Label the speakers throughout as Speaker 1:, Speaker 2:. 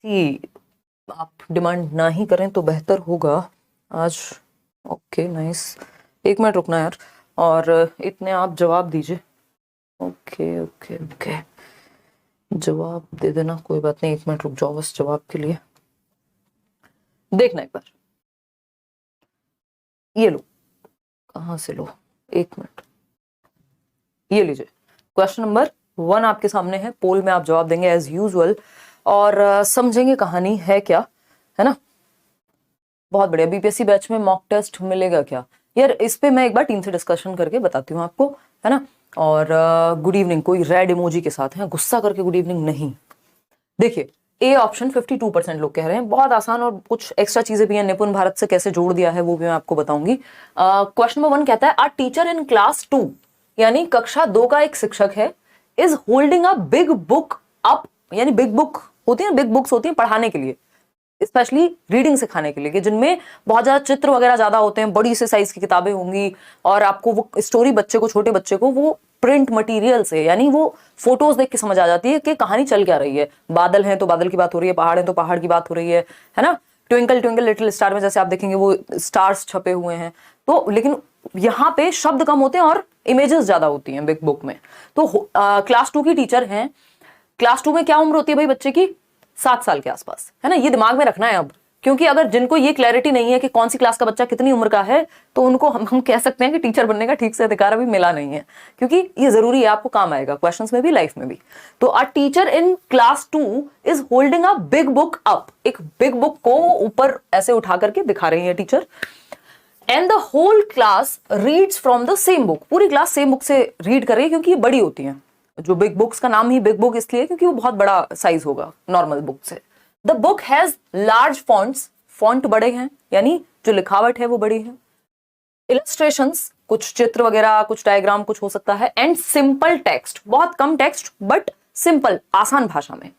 Speaker 1: कि आप डिमांड ना ही करें तो बेहतर होगा आज। ओके नाइस, 1 मिनट रुकना यार, और इतने आप जवाब दीजिए। ओके ओके ओके, जवाब दे देना, कोई बात नहीं, 1 मिनट रुक जाओ बस जवाब के लिए। देखना एक बार, ये लो, कहाँ से लो, 1 मिनट, ये लीजिए। क्वेश्चन नंबर 1 आपके सामने है, पोल में आप जवाब देंगे एज यूजुअल, और समझेंगे कहानी है क्या, है ना। बहुत बढ़िया। बीपीएससी बैच में मॉक टेस्ट मिलेगा क्या यार, इस पे मैं एक बार टीम से डिस्कशन करके बताती हूँ आपको, है ना। और गुड इवनिंग कोई रेड इमोजी के साथ है, गुस्सा करके गुड इवनिंग नहीं। देखिए ए ऑप्शन 52% लोग कह रहे हैं, बहुत आसान, और कुछ एक्स्ट्रा चीजें भी हैं, निपुण भारत से कैसे जोड़ दिया है वो भी मैं आपको बताऊंगी। क्वेश्चन नंबर 1 कहता है अ टीचर इन क्लास 2, यानी कक्षा 2 का एक शिक्षक है, is holding a big book up, यानी बिग बुक होती है, बिग बुक्स होती है पढ़ाने के लिए, स्पेशली रीडिंग सिखाने के लिए, कि जिनमें बहुत ज्यादा चित्र वगैरह ज्यादा होते हैं, बड़ी से साइज की किताबें होंगी, और आपको वो स्टोरी बच्चे को, छोटे बच्चे को वो प्रिंट मटेरियल से, यानी वो फोटोज देख के समझ आ जाती है कि कहानी चल क्या रही है। बादल हैं तो बादल की बात हो रही है, पहाड़ हैं तो पहाड़ की बात हो रही है ना। ट्विंकल ट्विंकल लिटिल स्टार में जैसे आप देखेंगे वो स्टार्स छपे हुए हैं, तो लेकिन यहाँ पे शब्द कम होते हैं और इमेजेस ज्यादा होती हैं बिग बुक में। तो क्लास 2 की टीचर हैं, क्लास 2 में क्या उम्र होती है भाई बच्चे की, 7 साल के आसपास, है ना। ये दिमाग में रखना है अब, क्योंकि अगर जिनको ये क्लैरिटी नहीं है कि कौन सी क्लास का बच्चा कितनी उम्र का है, तो उनको हम कह सकते हैं कि टीचर बनने का ठीक से अधिकार अभी मिला नहीं है, क्योंकि ये जरूरी है, आपको काम आएगा क्वेश्चंस में भी, लाइफ में भी। तो a teacher in class 2 is holding a big book up, एक बिग बुक को ऊपर ऐसे उठा करके दिखा रही है teacher, and the whole class reads from the same book, पूरी क्लास सेम बुक से रीड कर रही है, क्योंकि ये बड़ी होती है, जो बिग बुक्स का नाम ही बिग बुक इसलिए क्योंकि वो बहुत बड़ा साइज होगा नॉर्मल बुक से। The book has large fonts, font बड़े हैं, यानी जो लिखावट है वो बड़ी है, इलस्ट्रेशंस, कुछ चित्र वगैरह, कुछ डायग्राम, कुछ हो सकता है, एंड सिंपल टेक्स्ट, बहुत कम टेक्स्ट बट सिंपल, आसान भाषा में,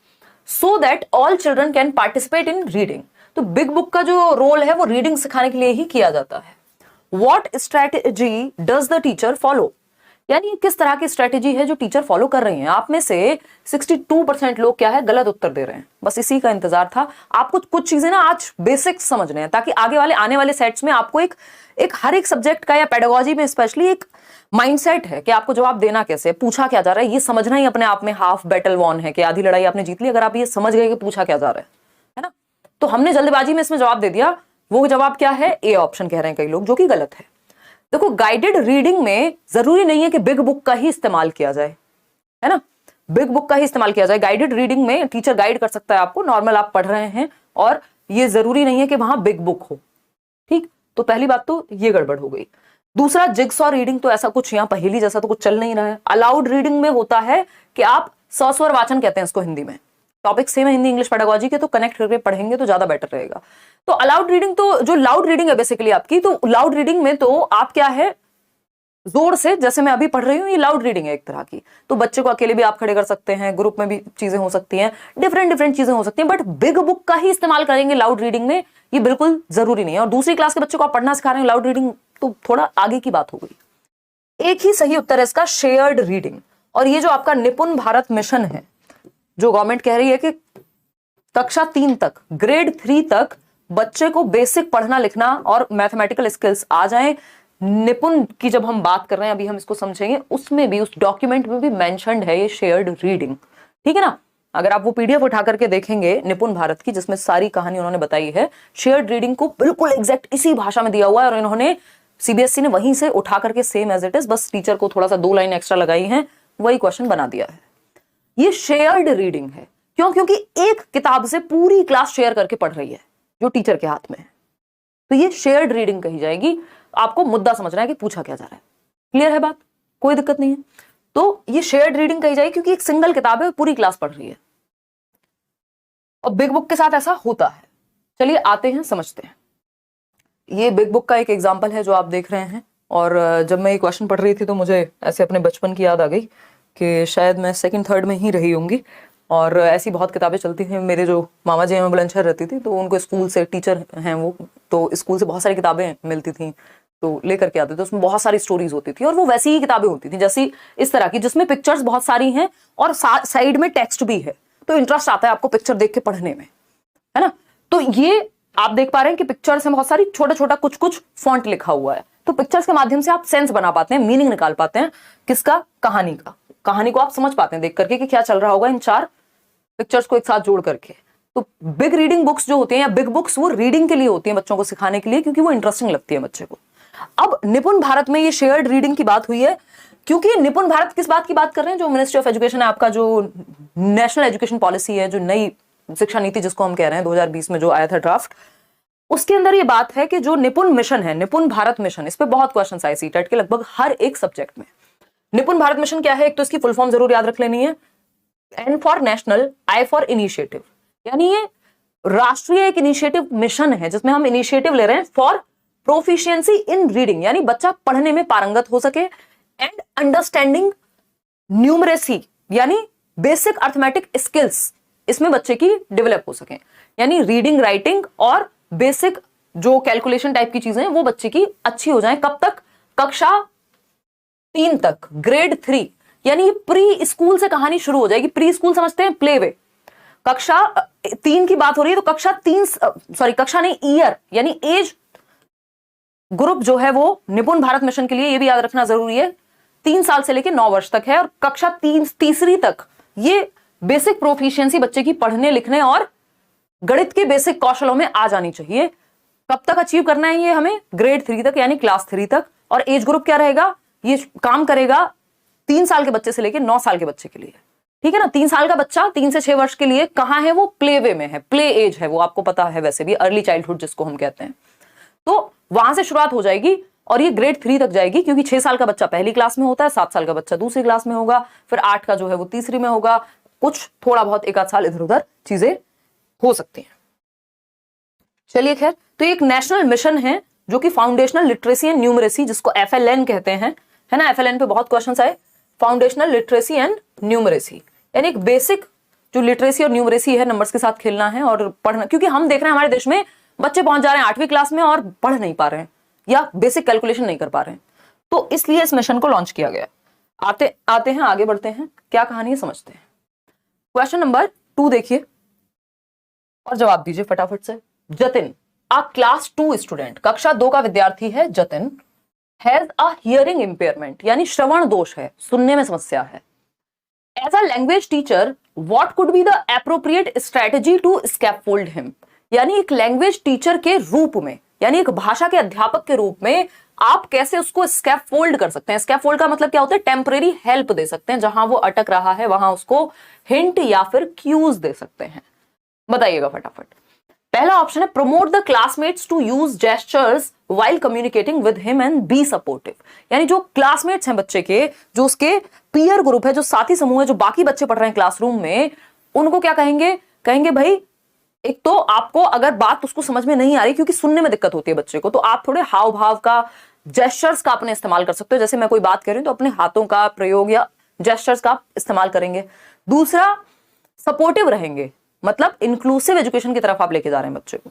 Speaker 1: so that all children can participate in reading. तो बिग बुक का जो रोल है वो रीडिंग सिखाने के लिए ही किया जाता है। What strategy does the teacher follow, यानी किस तरह की स्ट्रेटेजी है जो टीचर फॉलो कर रही हैं। आप में से 62% लोग क्या है, गलत उत्तर दे रहे हैं, बस इसी का इंतजार था। आपको कुछ चीजें ना आज बेसिक्स समझने हैं, ताकि आने वाले सेट्स में आपको एक हर एक सब्जेक्ट का या पेडागोजी में स्पेशली एक माइंडसेट है कि आपको जवाब देना कैसे, पूछा क्या जा रहा है, ये समझना ही अपने आप में हाफ बैटल वॉन है, कि आधी लड़ाई आपने जीत ली अगर आप ये समझ गए कि पूछा क्या जा रहा है ना। तो हमने जल्दबाजी में इसमें जवाब दे दिया, वो जवाब क्या है, ए ऑप्शन कह रहे हैं कई लोग, जो कि गलत है। देखो गाइडेड रीडिंग में जरूरी नहीं है कि बिग बुक का ही इस्तेमाल किया जाए, है ना, बिग बुक का ही इस्तेमाल किया जाए। गाइडेड रीडिंग में टीचर गाइड कर सकता है आपको, नॉर्मल आप पढ़ रहे हैं, और ये जरूरी नहीं है कि वहां बिग बुक हो, ठीक। तो पहली बात तो ये गड़बड़ हो गई। दूसरा, जिग्सॉ रीडिंग तो ऐसा कुछ, यहां पहेली जैसा तो कुछ चल नहीं रहा है। अलाउड रीडिंग में होता है कि आप सस्वर वाचन कहते हैं इसको हिंदी में, टॉपिक सेम है हिंदी इंग्लिश पेडागोजी के, तो कनेक्ट करके पढ़ेंगे तो ज्यादा बेटर रहेगा। तो अलाउड रीडिंग, तो जो लाउड रीडिंग है बेसिकली आपकी, तो लाउड रीडिंग में तो आप क्या है, जोर से, जैसे मैं अभी पढ़ रही हूँ, ये लाउड रीडिंग है एक तरह की। तो बच्चे को अकेले भी आप खड़े कर सकते हैं, ग्रुप में भी चीजें हो सकती हैं, डिफरेंट चीजें हो सकती हैं, बट बिग बुक का ही इस्तेमाल करेंगे लाउड रीडिंग में, ये बिल्कुल जरूरी नहीं है। और दूसरी क्लास के बच्चे को आप पढ़ना सिखा रहे हैं लाउड रीडिंग, तो थोड़ा आगे की बात हो गई। एक ही सही उत्तर है इसका, शेयर्ड रीडिंग। और ये जो आपका निपुण भारत मिशन है, जो गवर्नमेंट कह रही है कि कक्षा 3 तक, ग्रेड 3 तक बच्चे को बेसिक पढ़ना लिखना और मैथमेटिकल स्किल्स आ जाएं। निपुण की जब हम बात कर रहे हैं, अभी हम इसको समझेंगे, उसमें भी, उस डॉक्यूमेंट में भी मेंशन्ड है ये शेयर्ड रीडिंग, ठीक है ना। अगर आप वो पीडीएफ उठा करके देखेंगे निपुण भारत की, जिसमें सारी कहानी उन्होंने बताई है, शेयर्ड रीडिंग को बिल्कुल एग्जैक्ट इसी भाषा में दिया हुआ है, और इन्होंने सीबीएसई ने वहीं से उठा करके सेम एज इट इज, बस टीचर को थोड़ा सा 2 लाइन एक्स्ट्रा लगाई है, वही क्वेश्चन बना दिया है। ये शेयर्ड रीडिंग है, क्यों, क्योंकि एक किताब से पूरी क्लास शेयर करके पढ़ रही है जो टीचर के हाथ में है, तो ये शेयर्ड रीडिंग कही जाएगी। आपको मुद्दा समझना है कि पूछा क्या जा रहा है, क्लियर है बात, कोई दिक्कत नहीं है। तो ये शेयर्ड रीडिंग कही जाएगी क्योंकि एक सिंगल किताब है, पूरी क्लास पढ़ रही है, और बिग बुक के साथ ऐसा होता है। चलिए आते हैं, समझते हैं। ये बिग बुक का एक एग्जाम्पल है जो आप देख रहे हैं, और जब मैं ये क्वेश्चन पढ़ रही थी तो मुझे ऐसे अपने बचपन की याद आ गई कि शायद मैं 2nd-3rd में ही रही होंगी, और ऐसी बहुत किताबें चलती थी। मेरे जो मामा जी हैं बुलंदशहर रहती थी, तो उनको स्कूल से, टीचर हैं वो, तो स्कूल से बहुत सारी किताबें मिलती थी, तो लेकर के आते थे, उसमें बहुत सारी स्टोरीज होती थी, और वो वैसी ही किताबें होती थी जैसी इस तरह की, जिसमें पिक्चर्स बहुत सारी हैं और साइड में टेक्स्ट भी है, तो इंटरेस्ट आता है आपको पिक्चर देख के पढ़ने में। है ना। तो ये आप देख पा रहे हैं कि पिक्चर्स में बहुत सारी छोटा छोटा कुछ कुछ फॉन्ट लिखा हुआ है, तो पिक्चर्स के माध्यम से आप सेंस बना पाते हैं, मीनिंग निकाल पाते हैं किसका, कहानी का। कहानी को आप समझ पाते हैं देख करके कि क्या चल रहा होगा इन चार पिक्चर्स को एक साथ जोड़ करके। तो बिग रीडिंग बुक्स जो होती हैं या बिग बुक्स, वो रीडिंग के लिए होती हैं, बच्चों को सिखाने के लिए, क्योंकि वो इंटरेस्टिंग लगती है बच्चे को। अब निपुण भारत में ये शेयर्ड रीडिंग की बात हुई है, क्योंकि निपुण भारत किस बात की बात कर रहे हैं, जो मिनिस्ट्री ऑफ एजुकेशन है आपका, जो नेशनल एजुकेशन पॉलिसी है, जो नई शिक्षा नीति जिसको हम कह रहे हैं 2020 में जो आया था ड्राफ्ट, उसके अंदर ये बात है कि जो निपुण मिशन है, निपुण भारत मिशन, इस पे बहुत क्वेश्चन आए सीटेट के लगभग हर एक सब्जेक्ट में। निपुण भारत मिशन क्या है, एक तो इसकी फुल फॉर्म जरूर याद रख लेनी है, N for national, I for initiative, यानी ये राष्ट्रीय एक इनिशिएटिव मिशन है जिसमें हम इनिशिएटिव ले रहे हैं फॉर प्रोफिशिएंसी इन रीडिंग, यानी बच्चा पढ़ने में पारंगत हो सके, एंड अंडरस्टैंडिंग न्यूमरेसी, यानी बेसिक अर्थमेटिक स्किल्स इसमें बच्चे की डेवलप हो सके, यानी रीडिंग, राइटिंग और बेसिक जो कैलकुलेशन टाइप की चीजें हैं वो बच्चे की अच्छी हो जाए। कब तक, कक्षा 3 तक, ग्रेड 3, यानी प्री स्कूल से कहानी शुरू हो जाएगी। प्री स्कूल समझते हैं प्ले वे, कक्षा 3 की बात हो रही है, तो कक्षा नहीं, ईयर यानी एज ग्रुप जो है वो निपुण भारत मिशन के लिए, ये भी याद रखना जरूरी है, 3 साल से लेकर 9 वर्ष तक है, और कक्षा तीसरी तक ये बेसिक प्रोफिशिएंसी बच्चे की पढ़ने लिखने और गणित के बेसिक कौशलों में आ जानी चाहिए। कब तक अचीव करना है ये हमें, ग्रेड 3 तक, यानी क्लास 3 तक। और एज ग्रुप क्या रहेगा, ये काम करेगा 3 साल के बच्चे से लेकर 9 साल के बच्चे के लिए, ठीक है ना। 3 साल का बच्चा 3 से 6 वर्ष के लिए कहां है, वो प्ले वे में है, प्ले एज है वो, आपको पता है वैसे भी, अर्ली चाइल्डहुड जिसको हम कहते हैं। तो वहां से शुरुआत हो जाएगी और ये ग्रेड 3 तक जाएगी, क्योंकि 6 साल का बच्चा पहली क्लास में होता है, 7 साल का बच्चा दूसरी क्लास में होगा, फिर 8 का जो है वो तीसरी में होगा, कुछ थोड़ा बहुत एक आध साल इधर उधर चीजें हो सकती हैं। चलिए खैर, तो एक नेशनल मिशन है जो कि फाउंडेशनल लिटरेसी एंड न्यूमरेसी, जिसको FLN कहते हैं, है ना। FLN पे बहुत क्वेश्चंस आए, फाउंडेशनल लिटरेसी एंड न्यूमरेसी, यानी एक बेसिक जो लिटरेसी और न्यूमरेसी है, नंबर्स के साथ खेलना है और पढ़ना, क्योंकि हम देख रहे हैं हमारे देश में बच्चे पहुंच जा रहे हैं 8वीं क्लास में और पढ़ नहीं पा रहे हैं या बेसिक कैलकुलेशन नहीं कर पा रहे हैं, तो इसलिए इस मिशन को लॉन्च किया गया। आते हैं आगे बढ़ते हैं, क्या कहानी है समझते हैं। क्वेश्चन नंबर 2 देखिए और जवाब दीजिए फटाफट से। जतिन, अ क्लास 2 स्टूडेंट, कक्षा 2 का विद्यार्थी है Jatin, has a hearing impairment, यानी श्रवण दोष है, सुनने में समस्या है। As a language teacher, what could be the appropriate strategy to scaffold him, यानी एक लैंग्वेज टीचर के रूप में, यानी एक भाषा के अध्यापक के रूप में आप कैसे उसको स्कैफोल्ड कर सकते हैं। स्कैफोल्ड का मतलब क्या होता है, टेम्परेरी हेल्प दे सकते हैं, जहां वो अटक रहा है वहां उसको हिंट या फिर क्यूज दे सकते हैं। बताइएगा फटाफट। पहला ऑप्शन है promote the classmates to use gestures while communicating with him and be supportive, यानी जो क्लासमेट्स हैं बच्चे के, जो उसके पीयर ग्रुप है, जो साथी समूह है, जो बाकी बच्चे पढ़ रहे हैं क्लासरूम में, उनको क्या कहेंगे, कहेंगे भाई एक तो आपको अगर बात उसको समझ में नहीं आ रही, क्योंकि सुनने में दिक्कत होती है बच्चे को, तो आप थोड़े हाव भाव का, जेस्चर्स का अपने इस्तेमाल कर सकते हो। जैसे मैं कोई बात कर रही हूं तो अपने हाथों का प्रयोग या जेस्चर्स का इस्तेमाल करेंगे। दूसरा, सपोर्टिव रहेंगे, मतलब इंक्लूसिव एजुकेशन की तरफ आप लेके जा रहे हैं बच्चे को,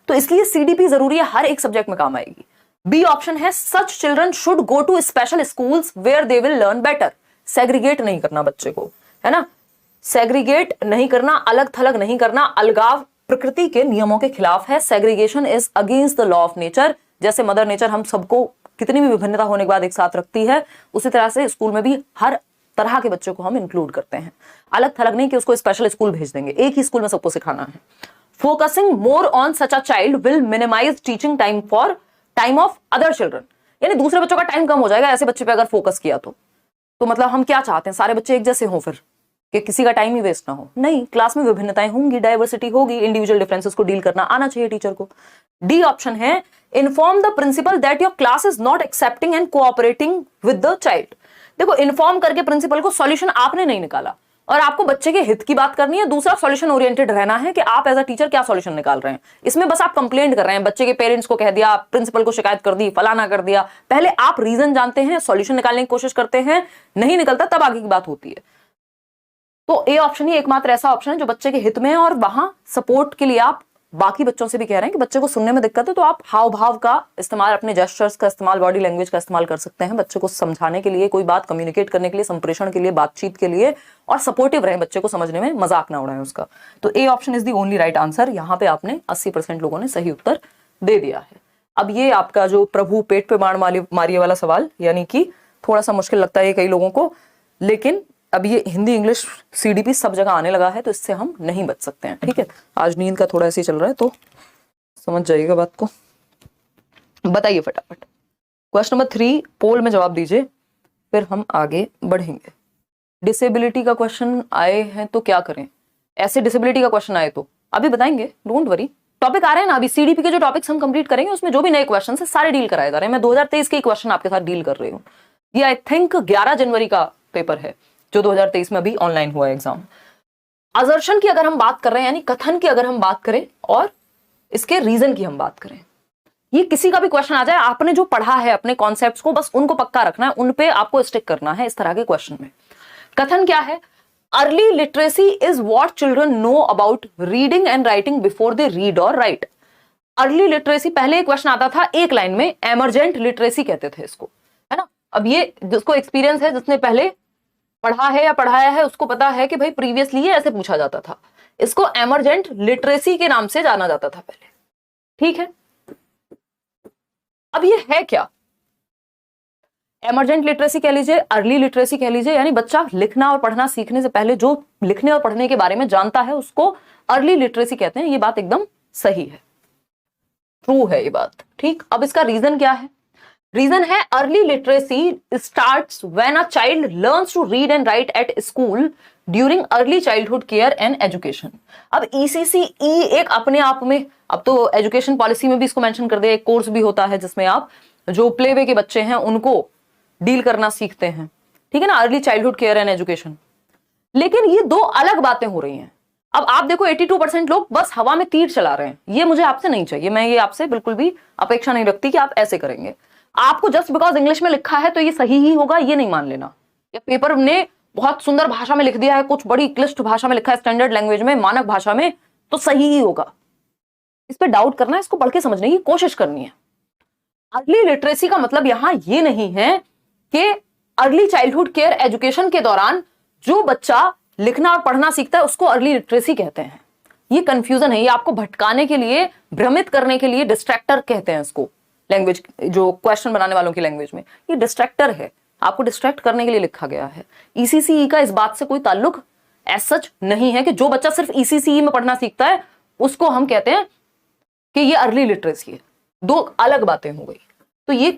Speaker 1: तो इसलिए CDP जरूरी है, हर एक सब्जेक्ट में काम आएगी। बी ऑप्शन है such children should go to special schools where they will learn better, segregate नहीं करना बच्चे को, है ना, सेग्रीगेट नहीं करना, अलग थलग नहीं करना, अलगाव प्रकृति के नियमों के खिलाफ है। Segregation is against the law of nature, जैसे मदर नेचर हम सबको कितनी भी विभिन्नता होने के बाद एक साथ रखती है, उसी तरह से स्कूल में भी हर तरह के बच्चों को हम इंक्लूड करते हैं, अलग थलग नहीं कि उसको स्पेशल स्कूल भेज देंगे, एक ही स्कूल में सबको सिखाना है। Focusing more on such a child will minimise teaching time for time of other children, यानी दूसरे बच्चों का टाइम कम हो जाएगा ऐसे बच्चे पे अगर फोकस किया तो मतलब हम क्या चाहते हैं, सारे बच्चे एक जैसे हों, फिर कि किसी का टाइम ही वेस्ट ना हो। नहीं, क्लास में विभिन्नताएं होंगी, डाइवर्सिटी होगी, इंडिविजुअल डिफरेंसेस को डील करना आना चाहिए टीचर को। डी ऑप्शन है inform the principal that your class is not accepting and cooperating with the child. देखो, इन्फॉर्म करके प्रिंसिपल को, सॉल्यूशन आपने नहीं निकाला और आपको बच्चे के हित की बात करनी है। दूसरा, सॉल्यूशन ओरिएंटेड रहना है कि आप एज अ टीचर क्या सॉल्यूशन निकाल रहे हैं। इसमें बस आप कंप्लेंट कर रहे हैं, बच्चे के पेरेंट्स को कह दिया, प्रिंसिपल को शिकायत कर दी, फलाना कर दिया। पहले आप रीजन जानते हैं, सॉल्यूशन निकालने की कोशिश करते हैं, नहीं निकलता तब आगे की बात होती है। तो ए ऑप्शन ही एकमात्र ऐसा ऑप्शन है जो बच्चे के हित में है और वहां सपोर्ट के लिए आप बाकी बच्चों से भी कह रहे हैं कि बच्चे को सुनने में दिक्कत है तो आप हाव भाव का इस्तेमाल, अपने जेस्चर्स का इस्तेमाल, बॉडी लैंग्वेज का इस्तेमाल कर सकते हैं बच्चे को समझाने के लिए, कोई बात कम्युनिकेट करने के लिए, संप्रेषण के लिए, बातचीत के लिए, और सपोर्टिव रहे बच्चे को समझने में, मजाक ना उड़ाएं उसका। तो A option is the only right answer. यहाँ पे आपने 80% लोगों ने सही उत्तर दे दिया है। अब ये आपका जो प्रभु पेट पे बाण मारिए वाला सवाल, यानी कि थोड़ा सा मुश्किल लगता है कई लोगों को, लेकिन अब ये हिंदी इंग्लिश सीडीपी सब जगह आने लगा है तो इससे हम नहीं बच सकते हैं। ठीक है, आज नींद का थोड़ा ऐसे ही चल रहा है तो समझ जाइएगा बात को। बताइए फटाफट। क्वेश्चन नंबर 3 पोल में जवाब दीजिए, फिर हम आगे बढ़ेंगे। डिसेबिलिटी का क्वेश्चन आए हैं तो क्या करें? ऐसे डिसेबिलिटी का क्वेश्चन आए तो अभी बताएंगे, डोंट वरी। टॉपिक आ रहे हैं ना अभी, सीडीपी के जो टॉपिक्स हम कंप्लीट करेंगे उसमें जो भी नए क्वेश्चन है सारे डील कराए जा रहे हैं। मैं 2023 के क्वेश्चन आपके साथ डील कर रही हूँ। ये आई थिंक 11 जनवरी का पेपर है जो 2023 में अभी ऑनलाइन हुआ है एग्जाम। असर्शन की अगर हम बात कर रहे हैं, यानी कथन की अगर हम बात करें और इसके रीजन की हम बात करें, ये किसी का भी क्वेश्चन आ जाए, आपने जो पढ़ा है अपने कॉन्सेप्ट्स को बस उनको पक्का रखना है, उन पे आपको स्टिक करना है। इस तरह के क्वेश्चन में कथन क्या है? Early literacy is what children know about reading and writing before they read और राइट। अर्ली लिटरेसी, पहले एक क्वेश्चन आता था एक लाइन में, एमरजेंट लिटरेसी कहते थे इसको, है ना। अब ये जिसको एक्सपीरियंस है, जिसने पहले पढ़ा है या पढ़ाया है, उसको पता है कि भाई प्रीवियसली ये ऐसे पूछा जाता था। इसको एमरजेंट लिटरेसी के नाम से जाना जाता था पहले। ठीक है, अब ये है क्या? एमरजेंट लिटरेसी कह लीजिए, अर्ली लिटरेसी कह लीजिए, यानी बच्चा लिखना और पढ़ना सीखने से पहले जो लिखने और पढ़ने के बारे में जानता है उसको अर्ली लिटरेसी कहते हैं। ये बात एकदम सही है, ट्रू है ये बात। ठीक, अब इसका रीजन क्या है? रीजन है early literacy starts when a child learns to read and write at school during early childhood care and education. अब ईसीसीई एक अपने आप में, अब तो एजुकेशन पॉलिसी में भी इसको मेंशन कर दिया, एक कोर्स भी होता है जिसमें आप जो प्ले वे के बच्चे हैं उनको डील करना सीखते हैं। ठीक है ना, early childhood care and education. लेकिन ये दो अलग बातें हो रही हैं। अब आप देखो 82% लोग बस हवा में तीर चला रहे हैं। ये मुझे आपसे नहीं चाहिए, मैं ये आपसे बिल्कुल भी अपेक्षा नहीं रखती कि आप ऐसे करेंगे। आपको जस्ट बिकॉज इंग्लिश में लिखा है तो ये सही ही होगा, ये नहीं मान लेना। या पेपर ने बहुत सुंदर भाषा में लिख दिया है, कुछ बड़ी क्लिष्ट भाषा में लिखा है, स्टैंडर्ड लैंग्वेज में, मानक भाषा में, तो सही ही होगा। इस पर डाउट करना है, इसको पढ़ के समझने की कोशिश करनी है। अर्ली लिटरेसी का मतलब यहां ये नहीं है कि अर्ली चाइल्डहुड केयर एजुकेशन के दौरान जो बच्चा लिखना और पढ़ना सीखता है उसको अर्ली लिटरेसी कहते हैं। ये कंफ्यूजन है, ये आपको भटकाने के लिए, भ्रमित करने के लिए, डिस्ट्रैक्टर कहते हैं इसको लैंग्वेज, जो क्वेश्चन बनाने वालों की लैंग्वेज में। ये डिस्ट्रैक्टर है, आपको डिस्ट्रैक्ट करने के लिए लिखा गया है। ईसीसीई का इस बात से कोई ताल्लुक एज सच नहीं है कि जो बच्चा सिर्फ ईसीसीई में पढ़ना सीखता है उसको हम कहते हैं कि ये अर्ली लिटरेसी है। दो अलग बातें हो गई, तो ये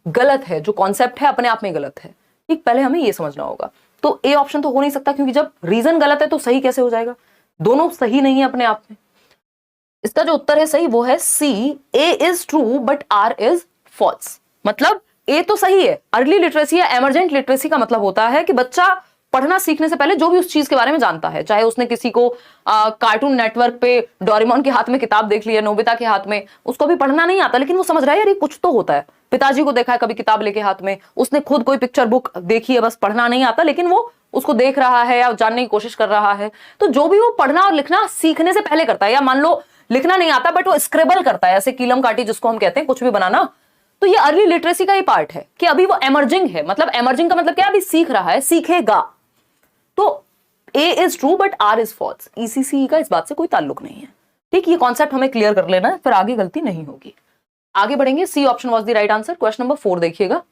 Speaker 1: गलत है। जो कॉन्सेप्ट है अपने आप में गलत है। ठीक, पहले हमें ये समझना होगा। तो ए ऑप्शन तो हो नहीं सकता, क्योंकि जब रीजन गलत है तो सही कैसे हो जाएगा? दोनों सही नहीं है अपने आप में। इसका जो उत्तर है सही वो है C, A is true but R is false. मतलब ए तो सही है, अर्ली लिटरेसी या एमरजेंट लिटरेसी का मतलब होता है कि बच्चा पढ़ना सीखने से पहले जो भी उस चीज के बारे में जानता है, चाहे उसने किसी को कार्टून नेटवर्क पे डोरेमोन के हाथ में किताब देख ली है, नोबिता के हाथ में, उसको भी पढ़ना नहीं आता लेकिन वो समझ रहा है यार ये कुछ तो होता है। पिताजी को देखा है कभी किताब लेके हाथ में, उसने खुद कोई पिक्चर बुक देखी है, बस पढ़ना नहीं आता लेकिन वो उसको देख रहा है या जानने की कोशिश कर रहा है। तो जो भी वो पढ़ना और लिखना सीखने से पहले करता है, या मान लो लिखना नहीं आता बट वो स्क्रिबल करता है, ऐसे कीलम काटी जिसको हम कहते हैं, कुछ भी बनाना, तो ये अर्ली लिटरेसी का ही पार्ट है कि अभी वो एमर्जिंग है। मतलब एमर्जिंग का मतलब क्या? अभी सीख रहा है, सीखेगा। तो A is true but R is false. ECC का इस बात से कोई ताल्लुक नहीं है। ठीक, ये कॉन्सेप्ट हमें क्लियर कर लेना है, फिर आगे गलती नहीं होगी। आगे बढ़ेंगे। C option was the right answer. Question number 4 देखिएगा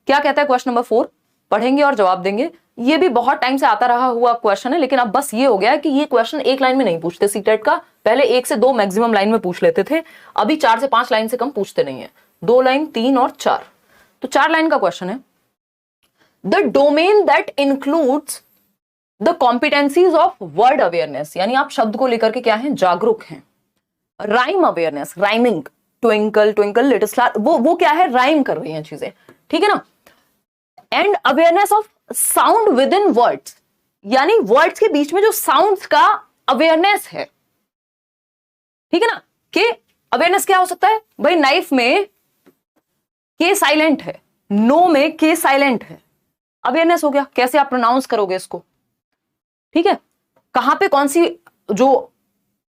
Speaker 1: क्या कहता है। क्वेश्चन नंबर 4 पढ़ेंगे और जवाब देंगे। ये भी बहुत टाइम से आता रहा हुआ क्वेश्चन है, लेकिन अब बस ये हो गया है कि ये क्वेश्चन एक लाइन में नहीं पूछते सीटेट का। पहले 1 से 2 मैक्सिमम लाइन में पूछ लेते थे, अभी 4 से 5 लाइन से कम पूछते नहीं है। 2 लाइन, 3 और 4। तो 4 लाइन का क्वेश्चन है। The domain that includes the competencies of word awareness, यानी आप शब्द को लेकर के क्या है? जागरूक हैं। Rhyme awareness, rhyming, twinkle twinkle little star, वो क्या है? राइम कर रही हैं चीजें, ठीक है ना। And awareness of sound with in words, यानी वर्ड्स के बीच में जो साउंड्स का अवेयरनेस है, ठीक है ना। कि अवेयरनेस क्या हो सकता है भाई? नाइफ में के साइलेंट है, नो में के साइलेंट है, अवेयरनेस हो गया। कैसे आप प्रोनाउंस करोगे इसको, ठीक है। कहां पे कौन सी जो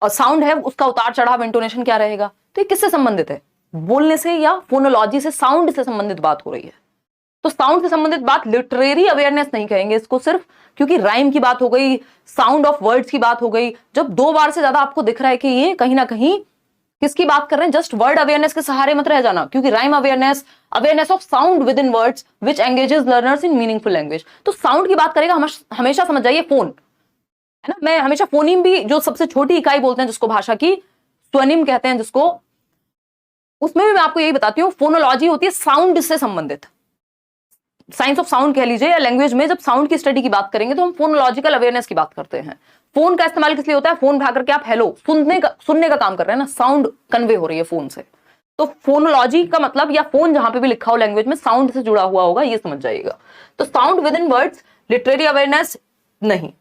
Speaker 1: और साउंड है उसका उतार चढ़ाव इंटोनेशन क्या रहेगा, तो ये किससे संबंधित है, बोलने से या फोनोलॉजी से, साउंड से संबंधित बात हो रही है। तो साउंड से संबंधित बात, लिटरेरी अवेयरनेस नहीं कहेंगे इसको सिर्फ, क्योंकि राइम की बात हो गई, साउंड ऑफ वर्ड्स की बात हो गई। जब 2 बार से ज्यादा आपको दिख रहा है कि ये कहीं ना कहीं किसकी बात कर रहे हैं, जस्ट वर्ड अवेयरनेस के सहारे मत रह जाना, क्योंकि rhyme awareness, awareness of sound with in words which engages learners in meaningful language. तो साउंड की बात करेगा हमेशा समझ जाइए फोन, है ना। मैं हमेशा फोनीम भी, जो सबसे छोटी इकाई बोलते हैं जिसको भाषा की, स्वनिम कहते हैं जिसको, उसमें भी मैं आपको यही बताती हूँ, फोनोलॉजी होती है साउंड से संबंधित, साइंस ऑफ साउंड कह लीजिए, या लैंग्वेज में जब साउंड की स्टडी की बात करेंगे तो हम फोनोलॉजिकल अवेयरनेस की बात करते हैं। फोन का इस्तेमाल किस लिए होता है, फोन उठा करके आप हेलो, सुनने का काम कर रहे हैं ना, साउंड कन्वे हो रही है फोन से। तो फोनोलॉजी का मतलब, या फोन जहां पे भी लिखा हो लैंग्वेज में साउंड से जुड़ा हुआ होगा, ये समझ जाइएगा। तो sound with in words, literary awareness नहीं,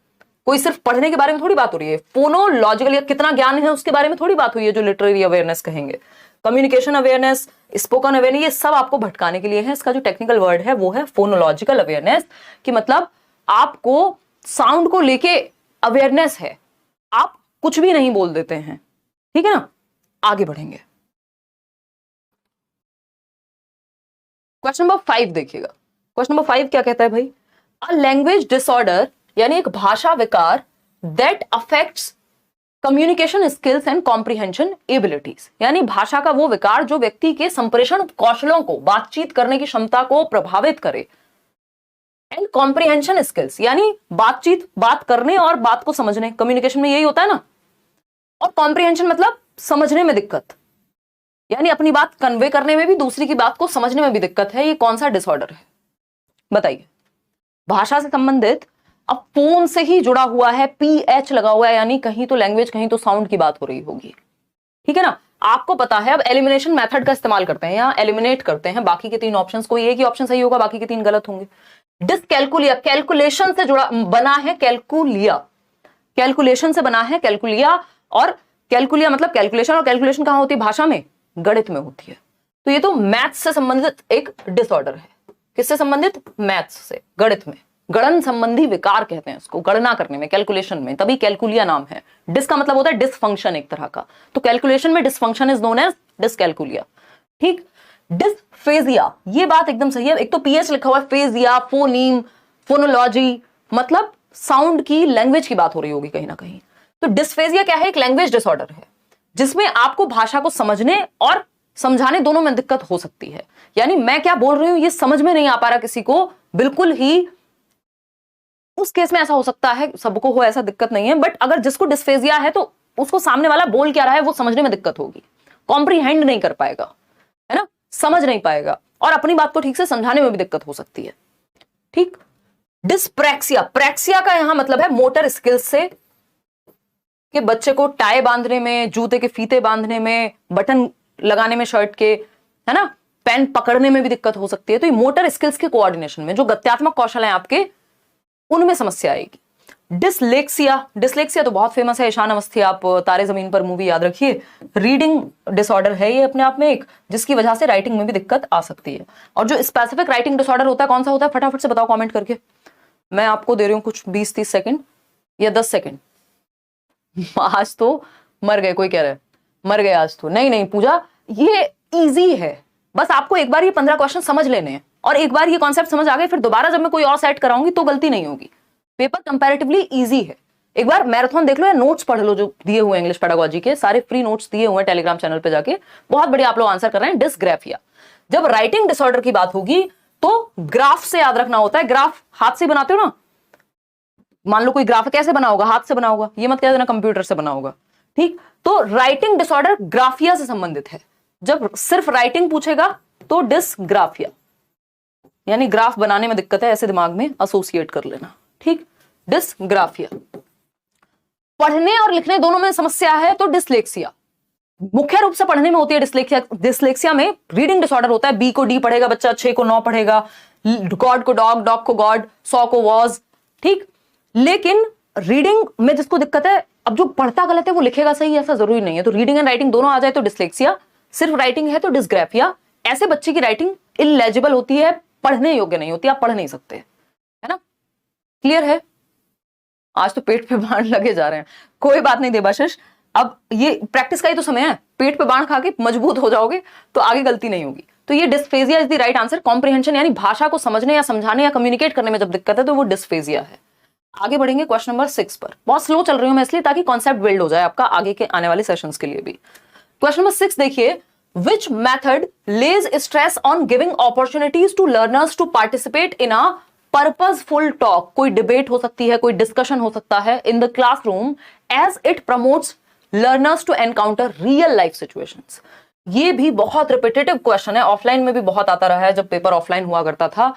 Speaker 1: कोई सिर्फ पढ़ने के बारे में थोड़ी बात हो रही है, फोनोलॉजिकल या कितना ज्ञान है उसके बारे में थोड़ी बात हुई है जो लिटरेरी अवेयरनेस कहेंगे। कम्युनिकेशन अवेयरनेस, स्पोकन अवेयरनेस, ये सब आपको भटकाने के लिए है। इसका जो टेक्निकल वर्ड है वो है फोनोलॉजिकल अवेयरनेस, कि मतलब आपको साउंड को लेके अवेयरनेस है, आप कुछ भी नहीं बोल देते हैं, ठीक है ना। आगे बढ़ेंगे, क्वेश्चन नंबर 5 देखिएगा। क्वेश्चन नंबर 5 क्या कहता है भाई, अ लैंग्वेज डिसऑर्डर, यानी एक भाषा विकार, that affects communication skills and comprehension abilities, यानी भाषा का वो विकार जो व्यक्ति के संप्रेषण कौशलों को, बातचीत करने की क्षमता को प्रभावित करे, एंड कॉम्प्रिहेंशन स्किल्स, यानी बात करने और बात को समझने, कम्युनिकेशन में यही होता है ना, और कॉम्प्रिहेंशन मतलब समझने में दिक्कत, यानी अपनी बात कन्वे करने में भी, दूसरी की बात को समझने में भी दिक्कत है। ये कौन सा डिसऑर्डर है बताइए। भाषा से संबंधित, अब फोन से ही जुड़ा हुआ है, PH लगा हुआ है, यानी कहीं तो लैंग्वेज कहीं तो साउंड की बात हो रही होगी, ठीक है ना। आपको पता है, अब एलिमिनेशन मेथड का इस्तेमाल करते हैं, यहां एलिमिनेट करते हैं बाकी के 3 ऑप्शंस, कोई एक ही ऑप्शन सही होगा, बाकी के 3 गलत होंगे। डिसकैलकुलिया, कैलकुलेशन से जुड़ा बना है, कैलकुलिया, कैलकुलेशन से बना है, कैलकुलिया, और कैलकुलिया मतलब कैलकुलेशन, और कैलकुलेशन कहां होती है, भाषा में, गणित में होती है। तो ये तो मैथ्स से संबंधित एक डिसऑर्डर है। किससे संबंधित, मैथ्स से, गणित में, गणन संबंधी विकार कहते हैं इसको, गणना करने में, कैलकुलेशन में, तभी कैलकुलिया नाम है। डिस का मतलब होता है डिसफंक्शन एक तरह का, तो कैलकुलेशन में dysfunction is known as dyscalculia, ठीक। डिसफेजिया, ये बात एकदम सही है, एक तो PH लिखा हुआ है, फेजिया, फोनीम, फोनोलॉजी, मतलब साउंड की, लैंग्वेज की बात हो रही होगी कहीं ना कहीं। तो डिसफेजिया क्या है, एक लैंग्वेज डिसऑर्डर है जिसमें आपको भाषा को समझने और समझाने दोनों में दिक्कत हो सकती है, यानी मैं क्या बोल रही हूं ये समझ में नहीं आ पा रहा किसी को, बिल्कुल ही, उस केस में ऐसा हो सकता है, सबको हो ऐसा दिक्कत नहीं है, बट अगर जिसको डिस्फेजिया है तो उसको सामने वाला बोल क्या रहा है वो समझने में दिक्कत होगी, कॉम्प्रीहेंड नहीं कर पाएगा, है ना, समझ नहीं पाएगा, और अपनी बात को ठीक से समझाने में भी दिक्कत हो सकती है, ठीक। डिस्प्रैक्सिया, प्रैक्सिया का यहां मतलब है मोटर स्किल्स से, कि बच्चे को टाई बांधने में, जूते के फीते बांधने में, बटन लगाने में शर्ट के, है ना, पेन पकड़ने में भी दिक्कत हो सकती है। तो ये मोटर स्किल्स के कोऑर्डिनेशन में, जो गत्यात्मक कौशल हैं आपके, उनमें समस्या आएगी। डिसलेक्सिया, डिसलेक्सिया तो बहुत फेमस है, ईशान अवस्थी, आप तारे जमीन पर मूवी याद रखिए, रीडिंग डिसऑर्डर है ये अपने आप में एक, जिसकी वजह से राइटिंग में भी दिक्कत आ सकती है। और जो स्पेसिफिक राइटिंग डिसऑर्डर होता है कौन सा होता है, फटाफट से बताओ कमेंट करके, मैं आपको दे रही हूँ कुछ 20-30 सेकंड या 10 सेकंड। आज तो मर गए, कोई कह रहा है मर गए आज तो, नहीं नहीं पूजा, ये इजी है, बस आपको एक बार ये 15 क्वेश्चन समझ लेने हैं, और एक बार ये कॉन्सेप्ट समझ आ गए, फिर दोबारा जब मैं कोई और सेट कराऊंगी तो गलती नहीं होगी। पेपर कंपैरेटिवली इजी है, एक बार मैराथन देख लो या नोट्स पढ़ लो जो दिए हुए इंग्लिश पेडागोजी के, सारे फ्री नोट्स दिए हुए टेलीग्राम चैनल पे जाके, बहुत बढ़िया आप लोग आंसर कर रहे हैं। डिसग्राफिया, जब राइटिंग डिसऑर्डर की बात होगी तो ग्राफ से याद रखना होता है, ग्राफ हाथ से बनाते हो ना, मान लो कोई ग्राफ कैसे बना होगा, हाथ से बना होगा, ये मत कह देना कंप्यूटर से बना होगा, ठीक। तो राइटिंग डिसऑर्डर ग्राफिया से संबंधित है, जब सिर्फ राइटिंग पूछेगा तो डिसग्राफिया, यानी ग्राफ बनाने में दिक्कत है, ऐसे दिमाग में एसोसिएट कर लेना, ठीक। डिसग्राफिया, पढ़ने और लिखने दोनों में समस्या है तो डिसलेक्सिया, मुख्य रूप से पढ़ने में होती है डिसलेक्सिया। डिसलेक्सिया में रीडिंग डिसऑर्डर होता है, बी को डी पढ़ेगा बच्चा, 6 को 9 पढ़ेगा, गॉड को डॉग, डॉग को गॉड, 100 को वॉज, ठीक। लेकिन रीडिंग में जिसको दिक्कत है, अब जो पढ़ता गलत है वो लिखेगा सही, ऐसा जरूरी नहीं है, तो रीडिंग एंड राइटिंग दोनों आ जाए तो डिसलेक्सिया, सिर्फ राइटिंग है तो डिसग्राफिया। ऐसे बच्चे की राइटिंग इलेजिबल होती है, पढ़ने योग्य नहीं होती, आप पढ़ नहीं सकते, है ना, क्लियर है। आज तो पेट पे बाण लगे जा रहे हैं, कोई बात नहीं देवाशीष, अब ये प्रैक्टिस का ही तो समय है, पेट पे बाण खा के मजबूत हो जाओगे तो आगे गलती नहीं होगी। तो ये dysphagia is the right answer. Comprehension यानी भाषा को समझने या समझाने या कम्युनिकेट करने में जब दिक्कत है तो वो डिस्फेजिया है। आगे बढ़ेंगे क्वेश्चन नंबर 6 पर। बहुत स्लो चल रही हूं मैं इसलिए, ताकि कॉन्सेप्ट बिल्ड हो जाए आपका आगे के आने वाले सेशंस के लिए भी। क्वेश्चन नंबर 6 देखिए, which method lays stress on giving opportunities to learners to participate in a purposeful talk. कोई डिबेट हो सकती है, कोई डिस्कशन हो सकता है in the classroom, as it promotes learners to encounter real life situations. ये भी बहुत रिपीटेटिव क्वेश्चन है, ऑफलाइन में भी बहुत आता रहा है जब पेपर ऑफलाइन हुआ करता था।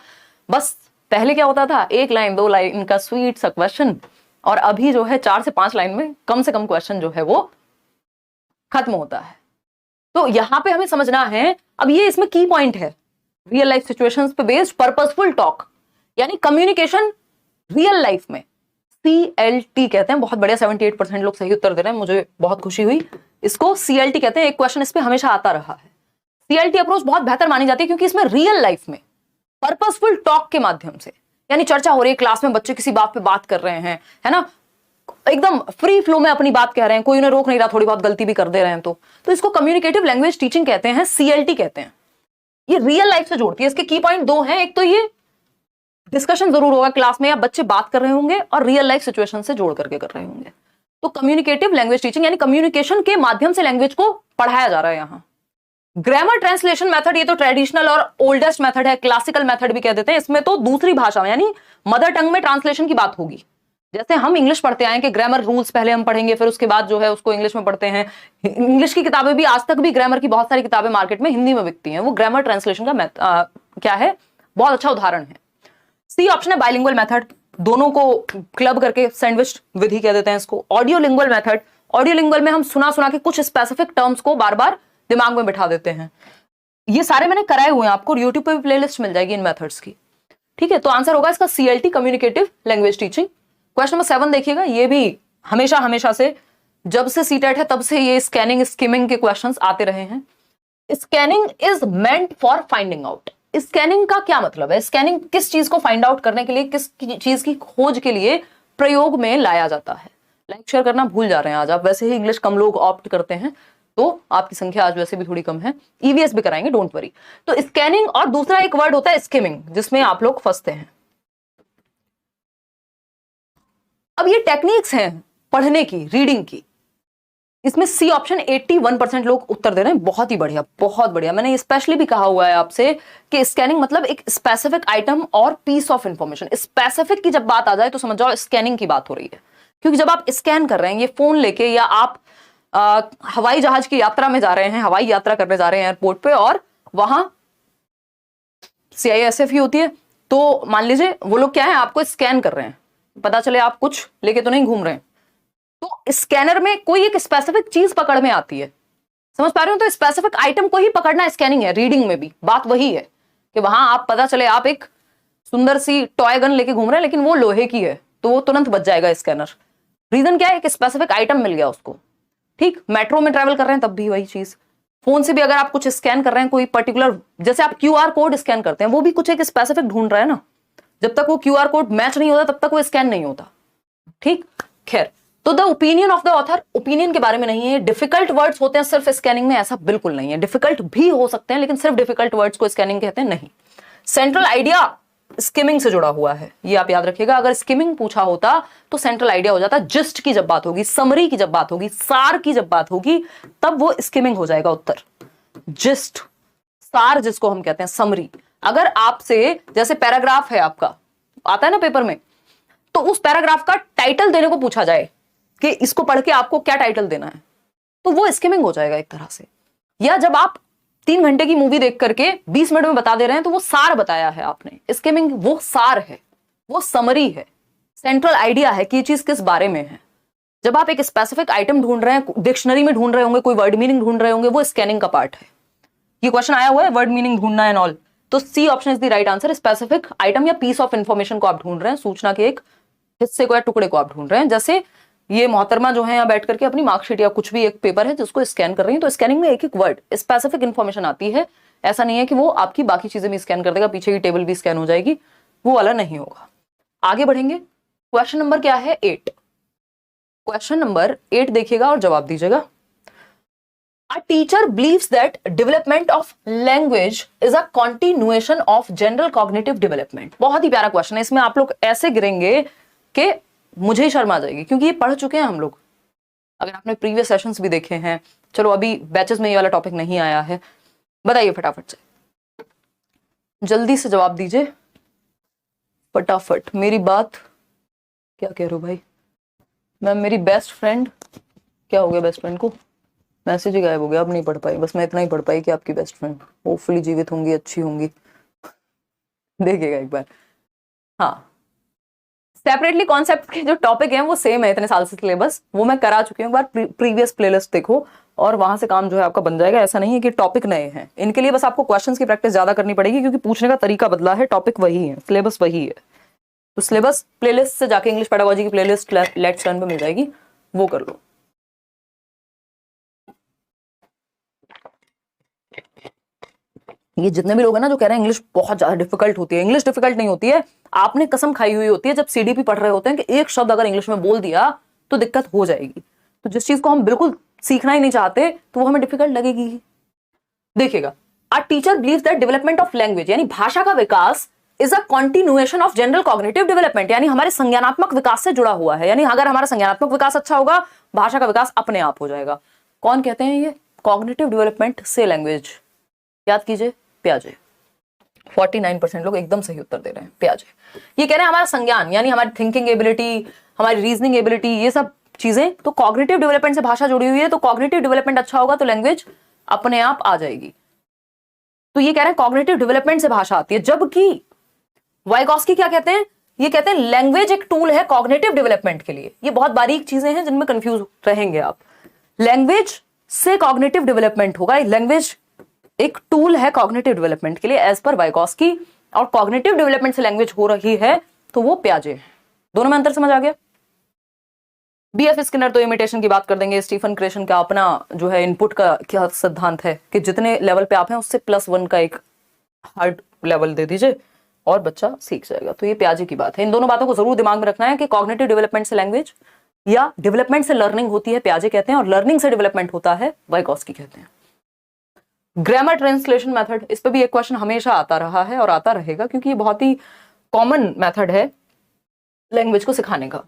Speaker 1: बस पहले क्या होता था, 1 लाइन 2 लाइन का स्वीट सा क्वेश्चन, और अभी जो है 4 से 5 लाइन में कम से कम क्वेश्चन जो है वो खत्म होता है। तो यहां पे हमें समझना है, अब ये इसमें की पॉइंट है, रियल लाइफ सिचुएशंस पे बेस्ड पर्पसफुल टॉक, यानी कम्युनिकेशन रियल लाइफ में। CLT कहते हैं, बहुत बढ़िया, 78% लोग सही उत्तर दे रहे हैं, मुझे बहुत खुशी हुई। इसको CLT कहते हैं। एक क्वेश्चन इस पे हमेशा आता रहा है। CLT अप्रोच बहुत बेहतर मानी जाती है क्योंकि इसमें रियल लाइफ में पर्पसफुल टॉक के माध्यम से, यानी चर्चा हो रही है क्लास में, बच्चे किसी बात पे बात कर रहे हैं, है ना, एकदम फ्री फ्लो में अपनी बात कह रहे हैं, कोई उन्हें रोक नहीं रहा, थोड़ी बहुत गलती भी कर दे रहे हैं तो इसको कम्युनिकेटिव लैंग्वेज टीचिंग कहते हैं, CLT कहते हैं। ये रियल लाइफ से जोड़ती है। इसके की पॉइंट 2 हैं। एक तो ये डिस्कशन जरूर होगा क्लास में, या बच्चे बात कर रहे होंगे और रियल लाइफ सिचुएशन से जोड़ करके कर रहे होंगे। तो कम्युनिकेटिव लैंग्वेज टीचिंग यानी कम्युनिकेशन के माध्यम से लैंग्वेज को पढ़ाया जा रहा है यहां। ग्रामर ट्रांसलेशन मेथड, ये तो ट्रेडिशनल और ओल्डेस्ट मेथड है, क्लासिकल मेथड भी कह देते हैं। इसमें तो दूसरी भाषा यानी मदर टंग में ट्रांसलेशन की बात होगी। जैसे हम इंग्लिश पढ़ते आए कि ग्रामर रूल्स पहले हम पढ़ेंगे, फिर उसके बाद जो है उसको इंग्लिश में पढ़ते हैं। इंग्लिश की किताबें भी आज तक भी, ग्रामर की बहुत सारी किताबें मार्केट में हिंदी में बिकती हैं, वो ग्रामर ट्रांसलेशन का क्या है, बहुत अच्छा उदाहरण है। सी ऑप्शन है बाइलिंगुअल मेथड, दोनों को क्लब करके सैंडविच विधि कह देते हैं इसको। Audio lingual method, audio lingual में हम सुना सुना के कुछ स्पेसिफिक टर्म्स को बार बार दिमाग में बिठा देते हैं। ये सारे मैंने कराए हुए हैं, आपको यूट्यूब पे भी प्लेलिस्ट मिल जाएगी इन मेथड्स की, ठीक है। तो आंसर होगा इसका CLT, communicative language teaching. Question number 7 देखिएगा, ये भी हमेशा से, जब से सीटेट है तब से ये स्कैनिंग स्किमिंग के क्वेश्चंस आते रहे हैं। Scanning is meant for finding out. Scanning का क्या मतलब है? स्कैनिंग किस चीज को फाइंड आउट करने के लिए, किस चीज की खोज के लिए प्रयोग में लाया जाता है। लाइक शेयर करना भूल जा रहे हैं आज आप, वैसे ही इंग्लिश कम लोग ऑप्ट करते हैं तो आपकी संख्या आज वैसे भी थोड़ी कम है। EVS भी कराएंगे, डोंट वरी। तो स्कैनिंग, और दूसरा एक वर्ड होता है स्किमिंग, जिसमें आप लोग फंसते हैं। अब ये टेक्निक्स हैं पढ़ने की, रीडिंग की। इसमें सी ऑप्शन 81% लोग उत्तर दे रहे हैं, बहुत ही बढ़िया, बहुत बढ़िया। मैंने स्पेशली भी कहा हुआ है आपसे कि स्कैनिंग मतलब एक स्पेसिफिक आइटम और पीस ऑफ इंफॉर्मेशन। स्पेसिफिक की जब बात आ जाए तो समझ जाओ स्कैनिंग की बात हो रही है, क्योंकि जब आप स्कैन कर रहे हैं, ये फोन लेके, या आप हवाई जहाज की यात्रा में जा रहे हैं, हवाई यात्रा करने जा रहे हैं एयरपोर्ट पे, और वहां CISF ही होती है, तो मान लीजिए वो लोग क्या है, आपको स्कैन कर रहे हैं, पता चले आप कुछ लेके तो नहीं घूम रहे हैं, तो स्कैनर में कोई एक स्पेसिफिक चीज पकड़ में आती है, समझ पा रहे हो? तो स्पेसिफिक आइटम को ही पकड़ना स्कैनिंग है। रीडिंग में भी बात वही है कि वहां आप, पता चले आप एक सुंदर सी टॉय गन लेके घूम रहे हैं, लेकिन वो लोहे की है, तो वो तुरंत बच जाएगा स्कैनर। रीजन क्या है? एक स्पेसिफिक आइटम मिल गया उसको, ठीक। मेट्रो में ट्रेवल कर रहे हैं तब भी वही चीज। फोन से भी अगर आप कुछ स्कैन कर रहे हैं, कोई पर्टिकुलर, जैसे आप QR कोड स्कैन करते हैं, वो भी कुछ एक स्पेसिफिक ढूंढ रहा है ना। जब तक वो QR कोड मैच नहीं होता तब तक वो स्कैन नहीं होता, ठीक। खैर, तो the opinion of the author, opinion के बारे में नहीं है। डिफिकल्ट वर्ड्स होते हैं सिर्फ स्कैनिंग में, ऐसा बिल्कुल नहीं है। डिफिकल्ट भी हो सकते हैं, लेकिन सिर्फ डिफिकल्ट वर्ड्स को स्कैनिंग कहते हैं, नहीं। सेंट्रल आइडिया स्किमिंग से जुड़ा हुआ है, ये आप याद रखिएगा। अगर स्किमिंग पूछा होता तो सेंट्रल आइडिया हो जाता। जिस्ट की जब बात होगी, समरी की जब बात होगी, सार की जब बात होगी, तब वो स्किमिंग हो जाएगा उत्तर। जिस्ट, सार जिसको हम कहते हैं, समरी। अगर आपसे, जैसे पैराग्राफ है आपका, आता है ना पेपर में, तो उस पैराग्राफ का टाइटल देने को पूछा जाए कि इसको पढ़ के आपको क्या टाइटल देना है, तो वो स्किमिंग हो जाएगा एक तरह से। या जब आप 3 घंटे की मूवी देख करके 20 मिनट में बता दे रहे हैं, तो वो सार बताया है आपने, स्किमिंग वो सार है, वो समरी है। सेंट्रल आइडिया है कि ये चीज किस बारे में है। जब आप एक स्पेसिफिक आइटम ढूंढ रहे हैं, डिक्शनरी में ढूंढ रहे होंगे, कोई वर्ड मीनिंग ढूंढ रहे होंगे, वो स्कैनिंग का पार्ट है। ये क्वेश्चन आया हुआ है, वर्ड मीनिंग ढूंढना एंड ऑल, तो C option is the right answer. Specific item या पीस ऑफ इंफॉर्मेशन को आप ढूंढ रहे हैं, सूचना के एक हिस्से को या टुकड़े को आप ढूंढ रहे हैं। जैसे ये मोहतरमा जो है यहाँ बैठ करके अपनी मार्कशीट या कुछ भी एक पेपर है जिसको स्कैन कर रही है, तो स्कैनिंग में एक एक वर्ड, स्पेसिफिक इंफॉर्मेशन आती है। ऐसा नहीं है कि वो आपकी बाकी चीजें भी स्कैन कर देगा, पीछे की टेबल भी स्कैन हो जाएगी, वो वाला नहीं होगा। आगे बढ़ेंगे, क्वेश्चन नंबर क्या है 8। क्वेश्चन नंबर 8 देखिएगा और जवाब दीजिएगा। A teacher believes that development of language is a continuation of general cognitive development। बहुत ही प्यारा क्वेश्चन है, इसमें आप लोग ऐसे गिरेंगे कि मुझे ही शर्म आ जाएगी, क्योंकि ये पढ़ चुके हैं हम लोग, अगर आपने प्रीवियस सेशंस भी देखे हैं। चलो अभी बैचेस में ये वाला टॉपिक नहीं आया है। बताइए फटाफट से, जल्दी से जवाब दीजिए फटाफट। मेरी बात क्या कह रहे हो भाई? मैम मेरी बेस्ट फ्रेंड, क्या हो गया बेस्ट फ्रेंड को? मैसेज ही गायब हो गया, अब नहीं पढ़ पाई। बस मैं इतना ही पढ़ पाई कि आपकी बेस्ट फ्रेंड होपफुली जीवित होंगी, अच्छी होंगी। देखिएगा एक बार। हाँ, सेपरेटली कॉन्सेप्ट के जो टॉपिक हैं वो सेम है इतने साल से सिलेबस, वो मैं करा चुकी हूँ। एक बार प्रीवियस प्लेलिस्ट देखो और वहां से काम जो है आपका बन जाएगा। ऐसा नहीं है कि टॉपिक नए हैं, इनके लिए बस आपको क्वेश्चंस की प्रैक्टिस ज्यादा करनी पड़ेगी, क्योंकि पूछने का तरीका बदला है, टॉपिक वही है, सिलेबस वही है। तो सिलेबस प्लेलिस्ट से जाके इंग्लिश पेडागोजी की प्लेलिस्ट लेट्स लर्न पे मिल जाएगी, वो कर लो। ये जितने भी लोग हैं ना जो कह रहे हैं इंग्लिश बहुत ज्यादा डिफिकल्ट होती है, इंग्लिश डिफिकल्ट नहीं होती है। आपने कसम खाई हुई होती है जब सीडीपी पढ़ रहे होते हैं कि एक शब्द अगर इंग्लिश में बोल दिया तो दिक्कत हो जाएगी। तो जिस चीज को हम बिल्कुल सीखना ही नहीं चाहते तो वो हमें डिफिकल्ट लगेगी। देखिएगा, a teacher believes that development of language यानी भाषा का विकास is a continuation of general cognitive development, यानी हमारे संज्ञानात्मक विकास से जुड़ा हुआ है। यानी अगर हमारा संज्ञानात्मक विकास अच्छा होगा, भाषा का विकास अपने आप हो जाएगा। कौन कहते हैं ये? कॉग्निटिव डेवलपमेंट से लैंग्वेज। याद कीजिए, पियाजे। 49% लोग एकदम सही उत्तर दे रहे हैं, पियाजे। ये कह रहे हैं हमारा संज्ञान यानी हमारी थिंकिंग एबिलिटी, हमारी रीजनिंग एबिलिटी, ये सब चीजें तो कॉग्निटिव डेवलपमेंट से भाषा जुड़ी हुई है। तो कॉग्निटिव डेवलपमेंट अच्छा होगा तो लैंग्वेज अपने आप आ जाएगी। तो ये कह रहे हैं कॉग्निटिव डेवलपमेंट से भाषा आती है। जबकि वाइगॉस्की क्या कहते हैं? ये कहते हैं लैंग्वेज एक टूल है कॉग्निटिव डेवलपमेंट के लिए। ये बहुत बारीक चीजें हैं जिनमें कंफ्यूज रहेंगे आप। लैंग्वेज से कॉग्निटिव डेवलपमेंट होगा, लैंग्वेज एक टूल है कॉग्निटिव डेवलपमेंट के लिए एज पर वाइगॉस्की, और कॉग्निटिव डेवलपमेंट से लैंग्वेज हो रही है तो वो पियाजे। दोनों में अंतर समझ आ गया? बीएफ स्किनर तो इमिटेशन की बात कर देंगे। स्टीफन क्रेशन का अपना जो है इनपुट का क्या सिद्धांत है कि जितने लेवल पे आप हैं उससे +1 का एक हार्ड लेवल दे दीजिए और बच्चा सीख जाएगा। तो ये पियाजे की बात है। इन दोनों बातों को जरूर दिमाग में रखना है कि कॉग्निटिव डेवलपमेंट से लैंग्वेज या डेवलपमेंट से लर्निंग होती है, पियाजे कहते हैं, और लर्निंग से डेवलपमेंट होता है, वाइगॉस्की कहते हैं। ग्रामर ट्रांसलेशन मेथड, इस पे भी एक क्वेश्चन हमेशा आता रहा है और आता रहेगा, क्योंकि ये बहुत ही कॉमन मेथड है लैंग्वेज को सिखाने का।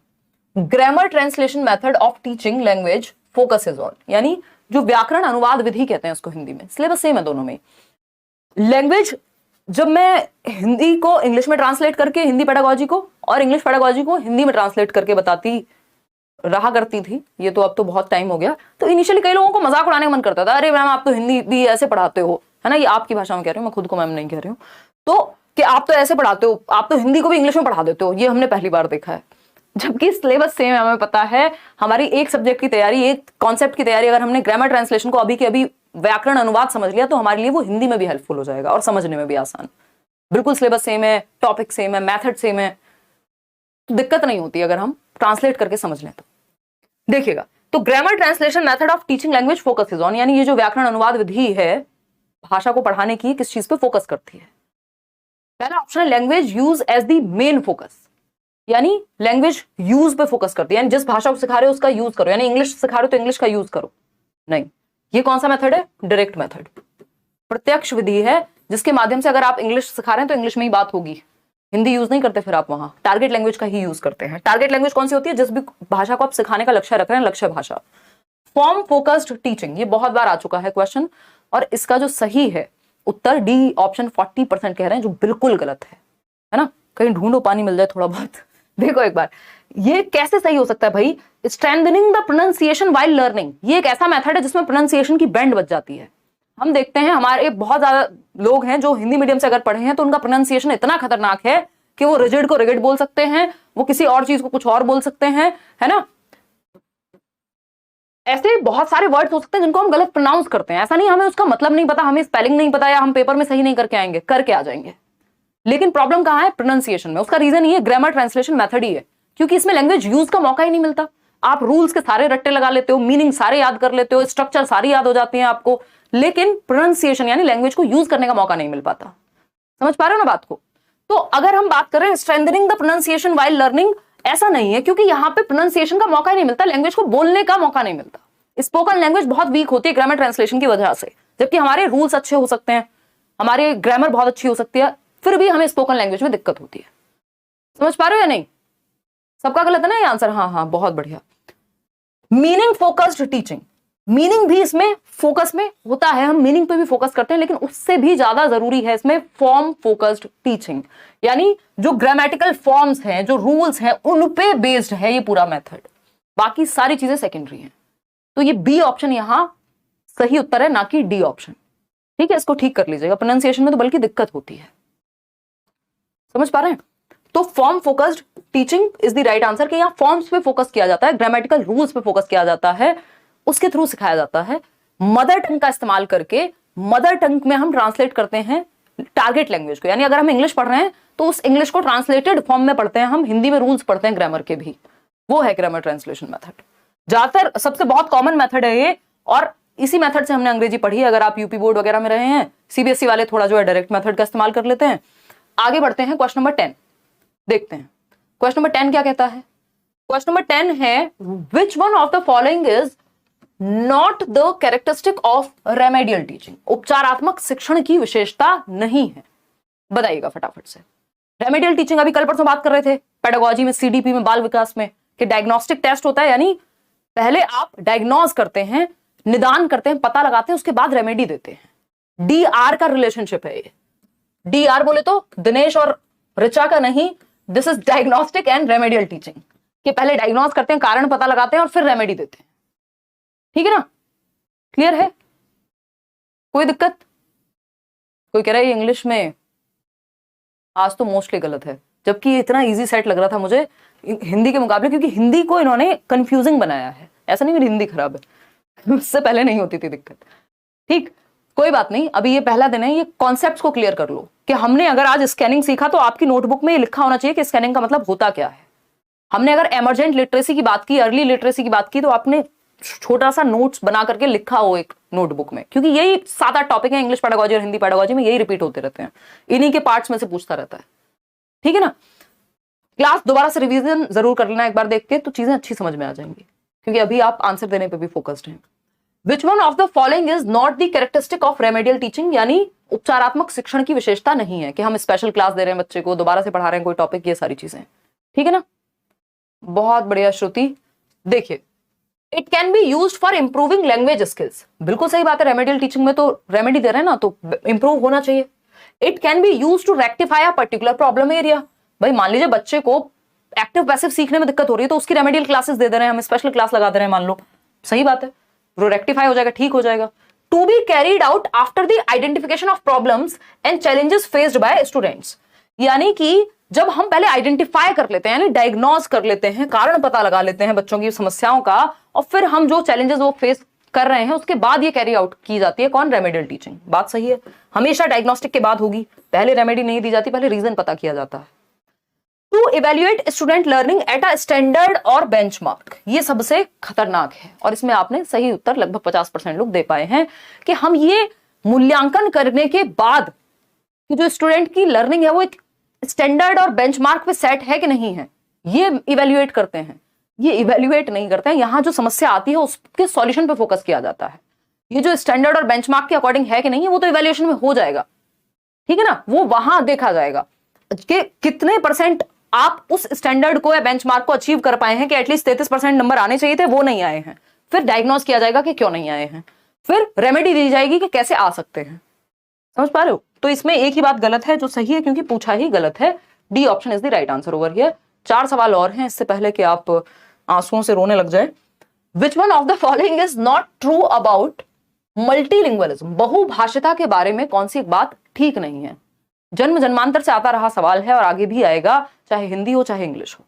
Speaker 1: Grammar translation method of teaching language focuses on, यानी जो व्याकरण अनुवाद विधि कहते हैं उसको हिंदी में, सिलेबस सेम है दोनों में। लैंग्वेज, जब मैं हिंदी को इंग्लिश में ट्रांसलेट करके हिंदी पेडागोजी को और इंग्लिश पेडागोजी को हिंदी में ट्रांसलेट करके बताती रहा करती थी, ये तो अब तो बहुत टाइम हो गया। तो इनिशियली कई लोगों को मजाक उड़ाने का मन करता था, अरे मैम आप तो हिंदी भी ऐसे पढ़ाते हो, है ना, ये आपकी भाषा में कह रही हूँ, मैं खुद को मैम नहीं कह रही हूँ, तो कि आप तो ऐसे पढ़ाते हो, आप तो हिंदी को भी इंग्लिश में पढ़ा देते हो। ये हमने पहली बार देखा है, जबकि सिलेबस सेम है, हमें पता है। हमारी एक सब्जेक्ट की तैयारी, एक कॉन्सेप्ट की तैयारी, अगर हमने ग्रामर ट्रांसलेशन को अभी के अभी व्याकरण अनुवाद समझ लिया तो हमारे लिए वो हिंदी में भी हेल्पफुल हो जाएगा और समझने में भी आसान। बिल्कुल सिलेबस सेम है, टॉपिक सेम है, मैथड सेम है, तो दिक्कत नहीं होती अगर हम ट्रांसलेट करके समझ लें तो। देखिएगा, तो grammar translation method of teaching language focuses on, यानी ये जो व्याकरण अनुवाद विधि है भाषा को पढ़ाने की, किस चीज पे फोकस करती है? पहला ऑप्शन है language use as the main focus, यानी लैंग्वेज यूज पे फोकस करती है, यानी जिस भाषा को सिखा रहे हो उसका यूज करो, यानी इंग्लिश सिखा रहे हो तो इंग्लिश का यूज करो। नहीं, ये कौन सा मेथड है? डायरेक्ट मेथड, प्रत्यक्ष विधि है, जिसके माध्यम से अगर आप इंग्लिश सिखा रहे हैं तो इंग्लिश में ही बात होगी, हिंदी यूज नहीं करते, फिर आप वहां टारगेट लैंग्वेज का ही यूज करते हैं। टारगेट लैंग्वेज कौन सी होती है? जिस भी भाषा को आप सिखाने का लक्ष्य रख रहे हैं, लक्ष्य भाषा। फॉर्म फोकस्ड टीचिंग, ये बहुत बार आ चुका है क्वेश्चन, और इसका जो सही है उत्तर डी ऑप्शन 40% कह रहे हैं, जो बिल्कुल गलत है ना। कहीं ढूंढो, पानी मिल जाए थोड़ा बहुत। देखो एक बार, ये कैसे सही हो सकता है भाई? Strengthening the pronunciation while learning, ये एक ऐसा मेथड है जिसमें प्रोनाउंसिएशन की बैंड बच जाती है। हम देखते हैं हमारे बहुत ज्यादा लोग हैं जो हिंदी मीडियम से अगर पढ़े हैं तो उनका प्रोनाउंसिएशन इतना खतरनाक है कि वो रिजिड को रिजिड बोल सकते हैं, वो किसी और चीज को कुछ और बोल सकते हैं, है ना। ऐसे बहुत सारे वर्ड्स हो सकते हैं जिनको हम गलत प्रोनाउंस करते हैं। ऐसा नहीं हमें उसका मतलब नहीं पता, हमें स्पेलिंग नहीं पता, या हम पेपर में सही नहीं करके आएंगे, करके आ जाएंगे, लेकिन प्रॉब्लम कहां है? प्रोनाउंसिएशन में। उसका रीजन ये ग्रामर ट्रांसलेशन मेथड ही है, क्योंकि इसमें लैंग्वेज यूज का मौका ही नहीं मिलता। आप रूल्स के सारे रट्टे लगा लेते हो, मीनिंग सारे याद कर लेते हो, स्ट्रक्चर सारी याद हो जाती है आपको, लेकिन प्रोनाउंसिएशन यानी लैंग्वेज को यूज करने का मौका नहीं मिल पाता। समझ पा रहे हो ना बात को? तो अगर हम बात करें strengthening the pronunciation while learning, ऐसा नहीं है, क्योंकि यहाँ पे प्रोनाउंसिएशन का मौका ही नहीं मिलता, लैंग्वेज को बोलने का मौका नहीं मिलता। स्पोकन लैंग्वेज बहुत वीक होती है ग्रामर ट्रांसलेशन की वजह से, जबकि हमारे रूल्स अच्छे हो सकते हैं, हमारे ग्रामर बहुत अच्छी हो सकती है, फिर भी हमें स्पोकन लैंग्वेज में दिक्कत होती है। समझ पा रहे हो या नहीं? सबका गलत है ना ये आंसर? हाँ हाँ, बहुत बढ़िया। मीनिंग फोकस्ड टीचिंग, मीनिंग भी इसमें फोकस में होता है, हम मीनिंग पे भी फोकस करते हैं, लेकिन उससे भी ज्यादा जरूरी है इसमें फॉर्म फोकस्ड टीचिंग, यानी जो ग्रामेटिकल फॉर्म्स हैं, जो रूल्स हैं, उन पे बेस्ड है ये पूरा मेथड, बाकी सारी चीजें सेकेंडरी हैं। तो ये बी ऑप्शन यहां सही उत्तर है, ना कि डी ऑप्शन। ठीक है, इसको ठीक कर लीजिएगा, प्रोनाउंसिएशन में तो बल्कि दिक्कत होती है। समझ पा रहे हैं? तो form focused teaching is the right answer, कि यहाँ फॉर्म्स पे फोकस किया जाता है, ग्रामेटिकल रूल्स पे फोकस किया जाता है, उसके थ्रू सिखाया जाता है। मदर टंग का इस्तेमाल करके, मदर टंग में हम ट्रांसलेट करते हैं टारगेट लैंग्वेज को, यानी अगर हम इंग्लिश पढ़ रहे हैं तो उस इंग्लिश को ट्रांसलेटेड फॉर्म में पढ़ते हैं हम, हिंदी में रूल्स पढ़ते हैं ग्रामर के भी, वो है ग्रामर ट्रांसलेशन मेथड। ज्यादातर सबसे बहुत कॉमन मेथड है ये, और इसी मेथड से हमने अंग्रेजी पढ़ी है। अगर आप यूपी बोर्ड वगैरह में रहे हैं, सीबीएसई वाले थोड़ा जो है डायरेक्ट मेथड का इस्तेमाल कर लेते हैं। आगे बढ़ते हैं, क्वेश्चन नंबर 10 देखते हैं। क्वेश्चन नंबर 10 क्या कहता है? क्वेश्चन नंबर 10 है, विच one of the following is not the characteristic of remedial teaching, उपचारात्मक शिक्षण की विशेषता नहीं है। बताइएगा फटाफट से। रेमेडियल टीचिंग अभी कल परसों बात कर रहे थे पेडागोजी में, सीडीपी में, बाल विकास में, कि डायग्नोस्टिक टेस्ट होता है, यानी पहले आप डायग्नोज करते हैं, निदान करते हैं, पता लगाते हैं, उसके बाद रेमेडी देते हैं। डी आर का रिलेशनशिप है ये। डी आर बोले तो दिनेश और ऋचा का नहीं, this is diagnostic and remedial teaching, कि पहले डायग्नोज करते हैं, कारण पता लगाते हैं और फिर रेमेडी देते हैं। ठीक है ना? क्लियर है? कोई दिक्कत? कोई कह रहा है इंग्लिश में आज तो मोस्टली गलत है, जबकि ये इतना इजी सेट लग रहा था मुझे हिंदी के मुकाबले, क्योंकि हिंदी को इन्होंने कंफ्यूजिंग बनाया है। ऐसा नहीं मेरी हिंदी खराब है, उससे पहले नहीं होती थी दिक्कत। ठीक, कोई बात नहीं, अभी ये पहला दिन है, ये कॉन्सेप्ट्स को क्लियर कर लो कि हमने अगर आज स्कैनिंग सीखा तो आपकी नोटबुक में ये लिखा होना चाहिए कि स्कैनिंग का मतलब होता क्या है। हमने अगर एमरजेंट लिटरेसी की बात की, अर्ली लिटरेसी की बात की, तो आपने छोटा सा नोट्स बना करके लिखा हो एक नोटबुक में, क्योंकि यही 7-8 टॉपिक है इंग्लिश पेडागोजी और हिंदी पेडागोजी में, यही रिपीट होते रहते हैं, इन्हीं के पार्ट्स में से पूछता रहता है। ठीक है ना? क्लास दोबारा से रिवीजन जरूर कर लेना एक बार देख के, तो चीजें अच्छी समझ में आ जाएंगी, क्योंकि अभी आप आंसर देने पे भी फोकस्ड हैं। विच one of the following is not the characteristic of remedial teaching, यानी उपचारात्मक शिक्षण की विशेषता नहीं है, कि हम स्पेशल क्लास दे रहे हैं बच्चे को, दोबारा से पढ़ा रहे हैं कोई टॉपिक, ये सारी चीजें। ठीक है ना? बहुत बढ़िया श्रुति। देखिए, it can be used for improving language skills, बिल्कुल सही बात है, रेमेडियल टीचिंग में तो रेमेडी दे रहे हैं ना, तो इंप्रूव होना चाहिए। It can be used to rectify a particular problem area, भाई मान लीजिए बच्चे को एक्टिव पैसिव सीखने में दिक्कत हो रही है, तो उसकी रेमेडियल क्लासेस दे रहे हैं हम, स्पेशल क्लास लगा दे रहे हैं, मान लो, सही बात है, वो रेक्टिफाई हो जाएगा, ठीक हो जाएगा। To be carried out after the identification of problems and challenges faced by students, यानी कि जब हम पहले आइडेंटिफाई कर लेते हैं, यानी डायग्नोज कर लेते हैं, कारण पता लगा लेते हैं बच्चों की समस्याओं का, और फिर हम जो चैलेंजेस वो फेस कर रहे हैं उसके बाद ये कैरी आउट की जाती है, कौन? Remedial teaching. बात सही है, हमेशा डायग्नोस्टिक के बाद होगी, पहले रेमेडी नहीं दी जाती, पहले रीजन पता किया जाता है। To evaluate student learning at a standard और बेंचमार्क, ये सबसे खतरनाक है, और इसमें आपने सही उत्तर लगभग 50% लोग दे पाए हैं, कि हम ये मूल्यांकन करने के बाद कि जो स्टूडेंट की लर्निंग है वो एक स्टैंडर्ड और बेंचमार्क पे सेट है कि नहीं है, ये इवेल्युएट करते हैं। ये इवेल्युएट नहीं करते हैं, यहां जो समस्या आती है उसके सॉल्यूशन पे फोकस किया जाता है। ये जो स्टैंडर्ड और बेंचमार्क के अकॉर्डिंग है कि नहीं है, वो तो इवेल्युएशन में हो जाएगा। ठीक है ना? वो वहां देखा जाएगा कि कितने % आप उस स्टैंडर्ड को या बेंचमार्क को अचीव कर पाए हैं, कि एटलीस्ट 33% नंबर आने चाहिए थे, वो नहीं आए हैं। फिर डायग्नोज किया जाएगा कि क्यों नहीं आए हैं, फिर रेमेडी दी जाएगी कि कैसे आ सकते हैं। समझ पा रहे हो? तो इसमें एक ही बात गलत है जो सही है, क्योंकि पूछा ही गलत है। D option is the right answer over here. 4 सवाल और हैं इससे पहले कि आप आंसुओं से रोने लग जाए। Which one of the following is not true about multilingualism, बहुभाषिता के बारे में कौन सी एक बात ठीक नहीं है? जन्म जन्मांतर से आता रहा सवाल है और आगे भी आएगा, चाहे हिंदी हो चाहे इंग्लिश हो।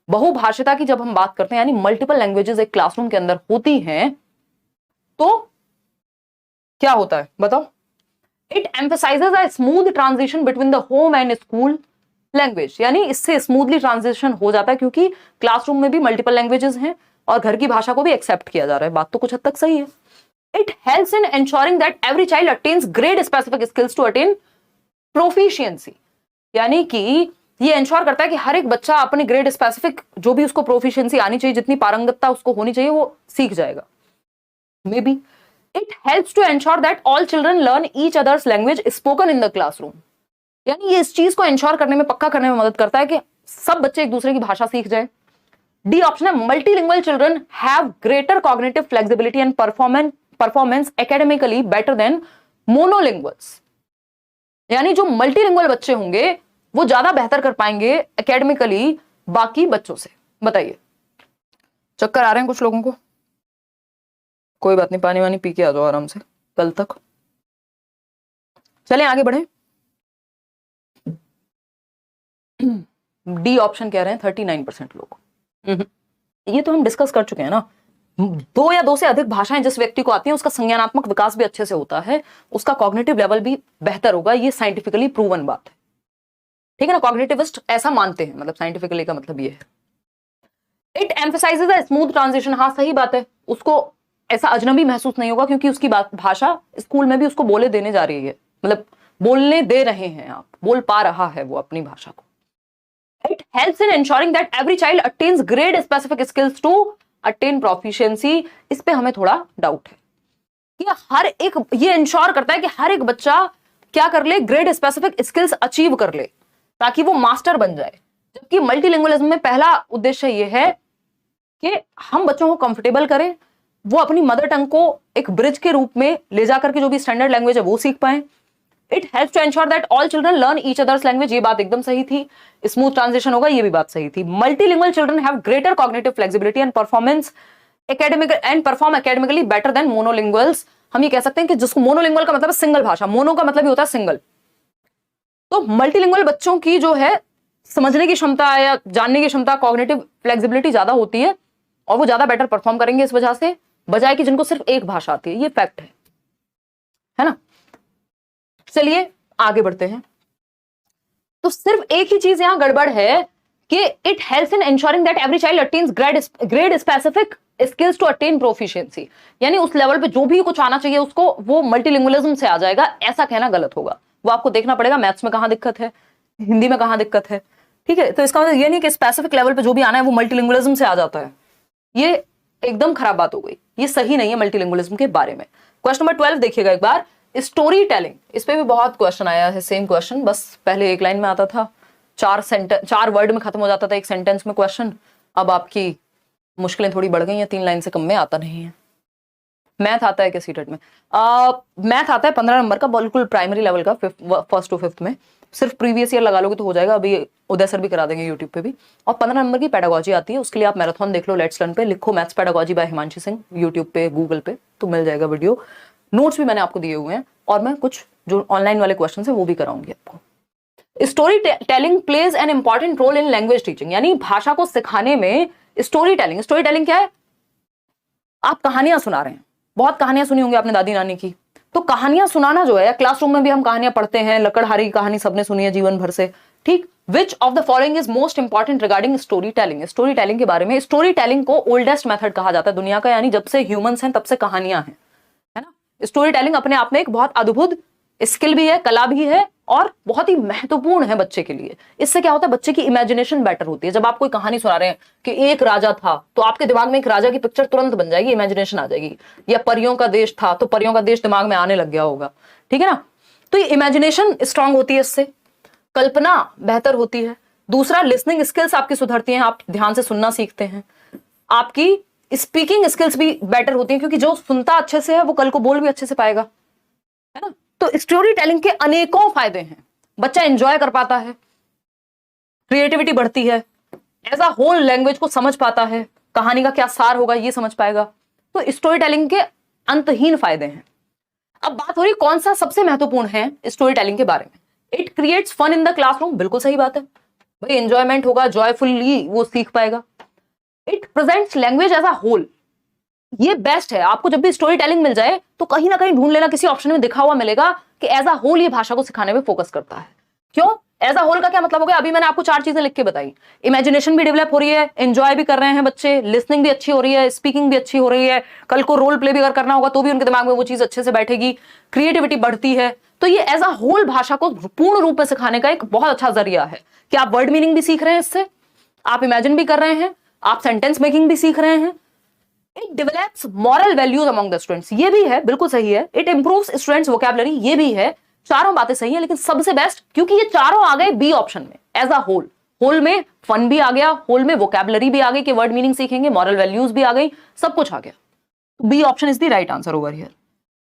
Speaker 1: बहुभाषिता की जब हम बात करते हैं, यानी मल्टीपल लैंग्वेजेस एक क्लासरूम के अंदर होती हैं, तो क्या होता है बताओ? It emphasises a smooth transition between the home and school language, यानी इससे स्मूथली ट्रांजिशन हो जाता है, क्योंकि क्लासरूम में भी मल्टीपल लैंग्वेजेस हैं और घर की भाषा को भी एक्सेप्ट किया जा रहा है। बात तो कुछ हद तक सही है। It helps in ensuring that every child attains grade specific skills to attain proficiency, यानी कि ये इंश्योर करता है कि हर एक बच्चा अपने ग्रेड स्पेसिफिक जो भी उसको प्रोफिशिएंसी आनी चाहिए, जितनी पारंगतता उसको होनी चाहिए, वो सीख जाएगा। Maybe it helps to ensure that all children learn each other's language spoken in the classroom. यानी ये इस चीज को इंश्योर करने में, पक्का करने में मदद करता है कि सब बच्चे एक दूसरे की भाषा सीख जाए। डी ऑप्शन है multilingual children have greater cognitive flexibility and performance academically better than monolinguals. यानी जो मल्टीलिंगुअल बच्चे होंगे वो ज्यादा बेहतर कर पाएंगे एकेडमिकली बाकी बच्चों से। बताइए, चक्कर आ रहे हैं कुछ लोगों को? कोई बात नहीं, पानी वानी पी के आ जाओ आराम से कल तक। चलें आगे बढ़े। डी ऑप्शन कह रहे हैं 39% लोग। ये तो हम डिस्कस कर चुके हैं ना, 2 या 2 से अधिक भाषाएं जिस व्यक्ति को आती हैं उसका संज्ञानात्मक विकास भी अच्छे से होता है, उसका कॉग्निटिव लेवल भी बेहतर होगा। ये साइंटिफिकली प्रूवन बात है, ठीक है ना। कॉग्निटिविस्ट ऐसा मानते हैं, मतलब साइंटिफिकली का मतलब ये है। It emphasises a smooth transition. हाँ सही बात है, उसको ऐसा अजनबी महसूस नहीं होगा क्योंकि उसकी भाषा स्कूल में भी उसको बोले देने जा रही है, मतलब बोलने दे रहे हैं आप, बोल पा रहा है वो अपनी भाषा को। It helps in ensuring that every child attains grade specific skills to attain proficiency। इस पे हमें थोड़ा डाउट है कि हर एक, ये इंश्योर करता है कि हर एक बच्चा क्या कर ले, ग्रेड स्पेसिफिक स्किल्स अचीव कर ले ताकि वो मास्टर बन जाए। जबकि मल्टीलिंगुअलिज्म में पहला उद्देश्य ये है कि हम बच्चों को कंफर्टेबल करें, वो अपनी मदर टंग को एक ब्रिज के रूप में ले जाकर के जो भी स्टैंडर्ड लैंग्वेज है वो सीख पाए। It helps to ensure that all children learn each other's language. ये बात एकदम सही थी। स्मूथ ट्रांजिशन होगा, ये भी बात सही थी। Multilingual children have greater cognitive flexibility and perform academically better than monolinguals. हम ये कह सकते हैं कि जिसको मोनोलिंगुअल का मतलब है सिंगल भाषा, मोनो का मतलब ही होता है सिंगल। तो मल्टीलिंगुअल बच्चों की जो है समझने की क्षमता या जानने की क्षमता, कॉग्निटिव फ्लेक्सिबिलिटी ज्यादा होती है और वो ज्यादा बेटर परफॉर्म करेंगे इस वजह से, बजाय कि जिनको सिर्फ एक भाषा आती है। ये फैक्ट है ना। चलिए आगे बढ़ते हैं। तो सिर्फ एक ही चीज यहां गड़बड़ है कि it helps in ensuring that every child attains grade specific skills to attain proficiency. यानी उस लेवल पे जो भी कुछ आना चाहिए उसको, वो मल्टीलिंगुअलिज्म से आ जाएगा। ऐसा कहना गलत होगा। वो आपको देखना पड़ेगा मैथ्स में कहां दिक्कत है, हिंदी में कहां दिक्कत है, ठीक है। तो इसका मतलब ये नहीं कि स्पेसिफिक लेवल पे जो भी आना है वो मल्टीलिंगुअलिज्म से आ जाता है। ये एकदम खराब बात हो गई, ये सही नहीं है मल्टीलिंगुअलिज्म के बारे में। क्वेश्चन नंबर 12 देखिएगा एक बार। स्टोरी टेलिंग, इस पे भी बहुत क्वेश्चन आया है। सेम क्वेश्चन, बस पहले एक लाइन में आता था, 4 वर्ड में खत्म हो जाता था एक सेंटेंस में क्वेश्चन। अब आपकी मुश्किलें थोड़ी बढ़ गई हैं, 3 लाइन से कम में आता नहीं है। मैथ आता है क्या सीटेट में? मैथ आता है 15 नंबर का, बिल्कुल प्राइमरी लेवल का, 1st to 5th में। सिर्फ प्रीवियस ईयर लगा लोगे तो हो जाएगा। अभी उदय सर भी करा देंगे यूट्यूब पे भी। और 15 नंबर की पेडागोजी आती है, उसके लिए आप मैराथन देख लो, लेट्स लर्न पे लिखो maths pedagogy by Himanshi Singh, YouTube पे गूगल पे तो मिल जाएगा वीडियो। नोट्स भी मैंने आपको दिए हुए हैं और मैं कुछ जो ऑनलाइन वाले क्वेश्चन है वो भी कराऊंगी आपको। Story telling plays an important role in language teaching. यानी भाषा को सिखाने में स्टोरी टेलिंग क्या है? आप कहानियां सुना रहे हैं, बहुत कहानियां सुनी होंगी आपने दादी नानी की। तो कहानियां सुनाना जो है, क्लासरूम में भी हम कहानियां पढ़ते हैं, लकड़हारे की कहानी सबने सुनी है जीवन भर से, ठीक। Which of the following is most important regarding story telling? Story telling के बारे में, स्टोरी टेलिंग को ओल्डेस्ट मेथड कहा जाता है दुनिया का, यानी जब से ह्यूमंस हैं तब से कहानियां हैं, है ना। स्टोरी टेलिंग अपने आप में एक बहुत अद्भुत स्किल भी है, कला भी है और बहुत ही महत्वपूर्ण है बच्चे के लिए। इससे क्या होता है, बच्चे की इमेजिनेशन बेटर होती है। जब आप कोई कहानी सुना रहे हैं कि एक राजा था, तो आपके दिमाग में एक राजा की पिक्चर तुरंत बन जाएगी, इमेजिनेशन आ जाएगी। या परियों का देश था, तो परियों का देश दिमाग में आने लग गया होगा, ठीक है ना। तो ये इमेजिनेशन स्ट्रांग होती है, इससे कल्पना बेहतर होती है। दूसरा, लिसनिंग स्किल्स आपकी सुधरती हैं, आप ध्यान से सुनना सीखते हैं। आपकी स्पीकिंग स्किल्स भी बेटर होती हैं, क्योंकि जो सुनता अच्छे से है वो कल को बोल भी अच्छे से पाएगा, है ना। तो स्टोरी टेलिंग के अनेकों फायदे हैं। बच्चा एंजॉय कर पाता है, क्रिएटिविटी बढ़ती है, एज अ होल लैंग्वेज को समझ पाता है, कहानी का क्या सार होगा ये समझ पाएगा। तो स्टोरी टेलिंग के अंतहीन फायदे हैं। अब बात हो रही कौन सा सबसे महत्वपूर्ण है स्टोरी टेलिंग के बारे में। It creates fun in the classroom, बिल्कुल सही बात है भाई, एंजॉयमेंट होगा, जॉयफुली वो सीख पाएगा। It presents language as a whole, ये बेस्ट है। आपको जब भी स्टोरी टेलिंग मिल जाए तो कहीं ना कहीं ढूंढ लेना, किसी ऑप्शन में दिखा हुआ मिलेगा कि एज अ होल ये भाषा को सिखाने में फोकस करता है। क्यों? एज अ होल का क्या मतलब हो गया? अभी मैंने आपको 4 चीजें लिख के बताई। इमेजिनेशन भी डेवलप हो रही है, एंजॉय भी कर रहे हैं बच्चे, लिसनिंग भी अच्छी हो रही है, स्पीकिंग भी अच्छी हो रही है, कल को रोल प्ले भी अगर करना होगा तो भी उनके दिमाग में वो चीज अच्छे से बैठेगी, क्रिएटिविटी बढ़ती है। तो ये एज अ होल भाषा को पूर्ण रूप में सिखाने का एक बहुत अच्छा जरिया है कि आप वर्ड मीनिंग भी सीख रहे हैं इससे, आप इमेजिन भी कर रहे हैं, आप सेंटेंस मेकिंग भी सीख रहे हैं। It develops moral values among the students, ये भी है, बिल्कुल सही है। इट इंप्रूव्स स्टूडेंट्स वोकैबुलरी, ये भी है। चारों बातें सही है, लेकिन सबसे बेस्ट, क्योंकि ये चारों आ गए बी ऑप्शन में एज अ होल। होल में फन भी आ गया, होल में वोकैबुलरी भी आ गई कि वर्ड मीनिंग सीखेंगे, मॉरल वैल्यूज भी आ गई, सब कुछ आ गया। B option is the right answer over here.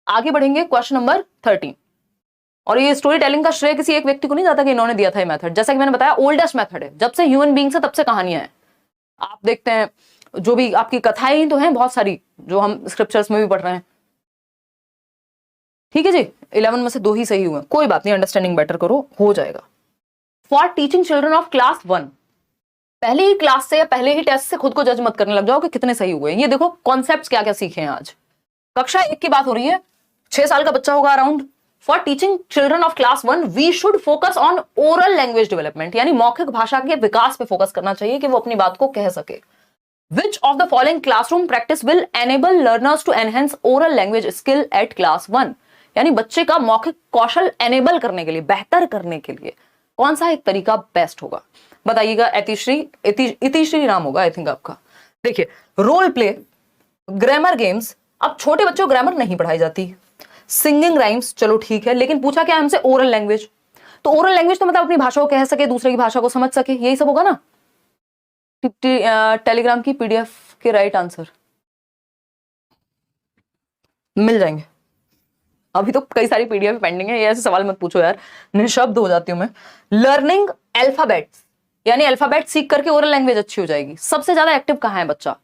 Speaker 1: आगे बढ़ेंगे क्वेश्चन नंबर 13। और ये स्टोरी टेलिंग का श्रेय किसी एक व्यक्ति को नहीं जाता कि इन्होंने दिया था ये मेथड। जैसा कि मैंने बताया, ओल्डेस्ट मेथड है, जब से ह्यूमन बीइंग से तब से कहानियां हैं। आप देखते हैं जो भी आपकी कथाएं ही तो हैं बहुत सारी, जो हम स्क्रिप्चर्स में भी पढ़ रहे हैं। ठीक है जी, 11 में से 2 ही सही हुए, कोई बात नहीं, अंडरस्टैंडिंग बेटर करो, हो जाएगा। For teaching children of class 1, पहले ही क्लास से या पहले ही टेस्ट से खुद को जज मत करने लग जाओ कि कितने सही हुए। ये देखो कॉन्सेप्ट्स क्या क्या सीखे हैं आज। कक्षा 1 की बात हो रही है, 6 साल का बच्चा होगा around. For teaching children of class 1 we should focus on oral language development, यानी मौखिक भाषा के विकास पे फोकस करना चाहिए कि वो अपनी बात को कह सके। Which of the following classroom practice will enable learners to enhance oral language skill at class 1? यानी बच्चे का मौखिक कौशल एनेबल करने के लिए, बेहतर करने के लिए कौन सा एक तरीका बेस्ट होगा? बताइएगा। इतिश्री नाम होगा आई थिंक आपका। देखिए, रोल प्ले, ग्रामर गेम्स, अब छोटे बच्चों को ग्रामर नहीं पढ़ाई जाती, सिंगिंग राइम्स चलो ठीक है, लेकिन पूछा क्या हमसे? Oral language. तो ओरल लैंग्वेज तो मतलब अपनी भाषा को कह सके, दूसरे की भाषा को समझ सके, यही सब होगा ना। टेलीग्राम की पीडीएफ के राइट आंसर मिल जाएंगे। अभी तो कई सारी पीडीएफ पेंडिंग है, ये ऐसे सवाल मत पूछो यार, निशब्द हो जाती हूं मैं। लर्निंग अल्फाबेट्स, यानी अल्फाबेट सीख करके ओरल लैंग्वेज अच्छी हो जाएगी। सबसे ज्यादा एक्टिव कहां है बच्चा?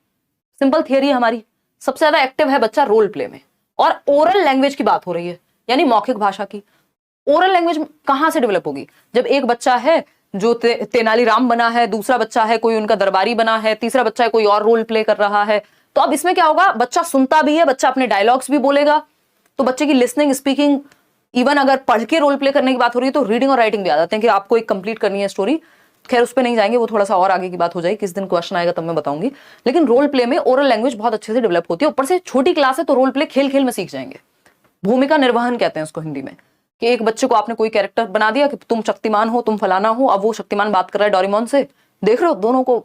Speaker 1: सिंपल थियरी है हमारी, सबसे ज्यादा एक्टिव है बच्चा रोल प्ले में। और ओरल लैंग्वेज की बात हो रही है, यानी मौखिक भाषा की। ओरल लैंग्वेज कहां से डेवलप होगी? जब एक बच्चा है जो तेनालीराम बना है, दूसरा बच्चा है कोई उनका दरबारी बना है, तीसरा बच्चा है कोई और रोल प्ले कर रहा है। तो अब इसमें क्या होगा? बच्चा सुनता भी है, बच्चा अपने डायलॉग्स भी बोलेगा, तो बच्चे की लिसनिंग, स्पीकिंग, इवन अगर पढ़ के रोल प्ले करने की बात हो रही है तो रीडिंग और राइटिंग भी आ जाते हैं कि आपको एक कंप्लीट करनी है स्टोरी। खैर उस पर नहीं जाएंगे, वो थोड़ा सा और आगे की बात हो जाएगी, किस दिन क्वेश्चन आएगा तब मैं बताऊंगी। लेकिन रोल प्ले में ओरल लैंग्वेज बहुत अच्छे से डेवलप होती है। ऊपर से छोटी क्लास है तो रोल प्ले खेल खेल में सीख जाएंगे। भूमिका निर्वहन कहते हैं उसको हिंदी में, कि एक बच्चे को आपने कोई कैरेक्टर बना दिया कि तुम शक्तिमान हो, तुम फलाना हो। अब वो शक्तिमान बात कर रहा है डोरेमोन से, देख रहे हो दोनों को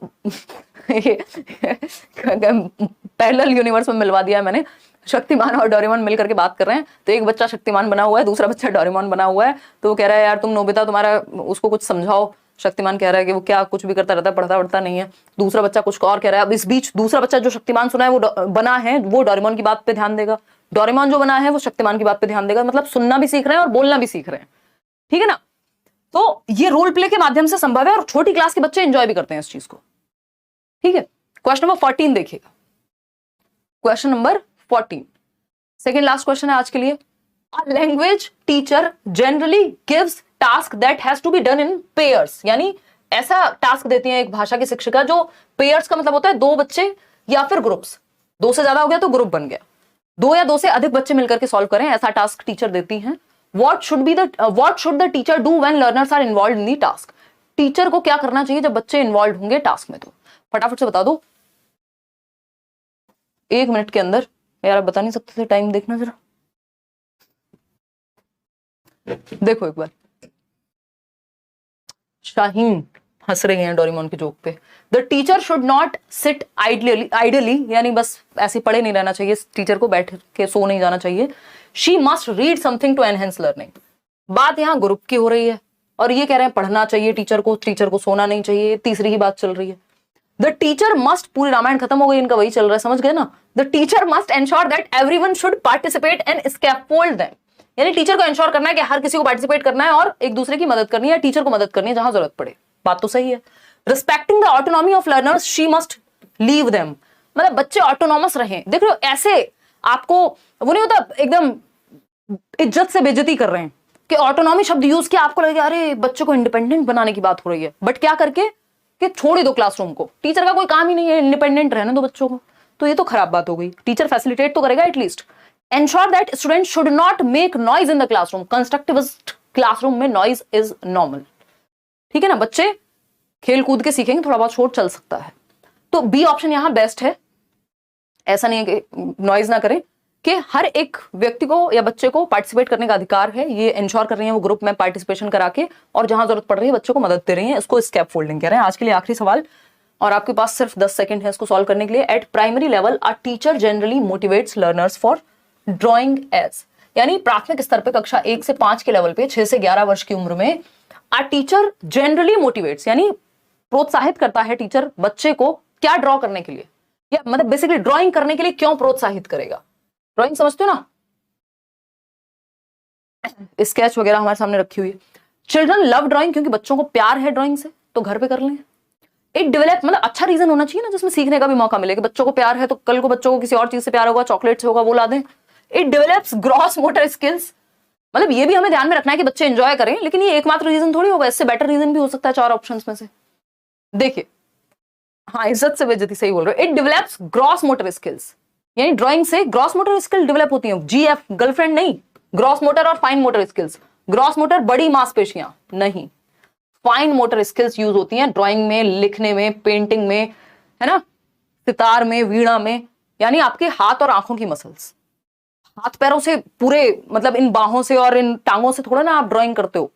Speaker 1: पैरेलल यूनिवर्स में मिलवा दिया है मैंने। शक्तिमान और डोरेमोन मिलकर के बात कर रहे हैं, तो एक बच्चा शक्तिमान बना हुआ है, दूसरा बच्चा डोरेमोन बना हुआ है। तो वो कह रहा है यार तुम नोबिता, तुम्हारा उसको कुछ समझाओ। शक्तिमान कह रहा है कि वो क्या कुछ भी करता रहता है, पढ़ता पढ़ता नहीं है। दूसरा बच्चा कुछ और कह रहा है। अब इस बीच दूसरा बच्चा जो शक्तिमान सुना है वो बना है, वो डोरेमोन की बात पे ध्यान देगा। डोरेमोन जो बना है वो शक्तिमान की बात पे ध्यान देगा। मतलब सुनना भी सीख रहे हैं और बोलना भी सीख रहे हैं, ठीक है ना। तो ये रोल प्ले के माध्यम से संभव है और छोटी क्लास के बच्चे एंजॉय भी करते हैं इस चीज को, ठीक है। क्वेश्चन नंबर 14 देखिएगा। Question number 14 second last question है आज के लिए। A language teacher generally gives task that has to be done in pairs, यानी ऐसा टास्क देती है एक भाषा की शिक्षिका जो पेयर्स का मतलब होता है 2 बच्चे या फिर ग्रुप्स। 2 से ज्यादा हो गया तो ग्रुप बन गया, 2 या 2 से अधिक बच्चे मिलकर के सॉल्व करें, ऐसा टास्क टीचर देती हैं। What should the teacher do when learners are involved in the task? Teacher को क्या करना चाहिए जब बच्चे इन्वॉल्व होंगे टास्क में? तो फटाफट से बता दो 1 मिनट के अंदर। यार आप बता नहीं सकते थे, टाइम देखना जरा, देखो एक बार। शाहीन हंस रही हैं डोरेमोन के जोक पे। The teacher should not sit ideally, यानी बस ऐसे पढ़े नहीं रहना चाहिए, टीचर को बैठ के सो नहीं जाना चाहिए। She must read something to enhance learning. बात यहाँ ग्रुप की हो रही है और ये कह रहे हैं पढ़ना चाहिए टीचर को सोना नहीं चाहिए, तीसरी ही बात चल रही है। द टीचर मस्ट, पूरी रामायण खत्म हो गई इनका, वही चल रहा है, समझ गए ना। The teacher must ensure that everyone should participate and scaffold them, यानी टीचर को एंश्योर करना है कि हर किसी को पार्टिसिपेट करना है और एक दूसरे की मदद करनी है, टीचर को मदद करनी है जहां जरूरत पड़े। बात तो सही है। Respecting the autonomy of learners she must leave them, मतलब बच्चे ऑटोनॉमस रहें। देख रहे हो, ऐसे आपको वो नहीं होता एकदम इज्जत से बेइज्जती कर रहे हैं कि ऑटोनॉमी शब्द यूज किया, आपको लगेगा अरे बच्चे को इंडिपेंडेंट बनाने की बात हो रही है, बट क्या करके कि छोड़ ही दो क्लासरूम को, टीचर का कोई काम ही नहीं है, इंडिपेंडेंट रहने दो बच्चों को। तो ये तो खराब बात हो गई। टीचर फैसिलिटेट तो करेगा at least. Ensure that student should not make noise in the classroom, constructivist classroom में नॉइज इज नॉर्मल। ठीक है ना, बच्चे खेल कूद के सीखेंगे, थोड़ा बहुत शोर चल सकता है। तो बी ऑप्शन यहां बेस्ट है। ऐसा नहीं है कि नॉइज ना करें, कि हर एक व्यक्ति को या बच्चे को पार्टिसिपेट करने का अधिकार है। ये इंश्योर कर रही है वो ग्रुप में पार्टिसिपेशन करा के, और जहां जरूरत पड़ रही है बच्चों को मदद दे रही है। इसको स्कैप फोल्डिंग कह रहे हैं। आज के लिए आखिरी सवाल, और आपके पास सिर्फ 10 सेकंड है इसको सॉल्व करने के लिए। At primary level a teacher generally motivates learners for drawing as, यानी प्राथमिक स्तर पे कक्षा 1 से 5 के लेवल पे 6 से 11 वर्ष की उम्र में अ टीचर जनरली मोटिवेट्स, यानी प्रोत्साहित करता है टीचर बच्चे को क्या ड्रॉ करने के लिए, या मतलब बेसिकली ड्राइंग करने के लिए क्यों प्रोत्साहित करेगा। ड्राइंग समझते हो ना, स्केच वगैरह हमारे सामने रखी हुई है। चिल्ड्रन लव ड्राइंग, क्योंकि बच्चों को प्यार है ड्राइंग से, तो घर पे कर लें। इट डेवलप, मतलब अच्छा रीजन होना चाहिए ना जिसमें सीखने का भी मौका मिले, कि बच्चों को प्यार है तो कल को बच्चों को किसी और चीज से प्यार होगा, चॉकलेट से होगा, वो ला दें। It develops gross motor skills, मतलब ये भी हमें ध्यान में रखना है कि बच्चे एंजॉय करें, लेकिन ये एकमात्र रीजन थोड़ी होगा, इससे बेटर रीजन भी हो सकता है 4 ऑप्शंस में से। देखिए, हाँ इज्जत से बेइज्जती, सही बोल रहे हो। It develops gross motor skills, यानी ड्राइंग से ग्रॉस मोटर स्किल डेवलप होती है। जीएफ गर्लफ्रेंड नहीं, ग्रॉस मोटर और fine motor skills. Gross motor बड़ी मांसपेशियां नहीं, फाइन मोटर स्किल्स यूज होती हैं ड्राइंग में, लिखने में, पेंटिंग में, है ना, सितार में, वीणा में, यानी आपके हाथ और आंखों की मसल्स। हाथ पैरों से पूरे, मतलब इन बाहों से और इन टांगों से थोड़ा ना आप ड्राइंग करते हो,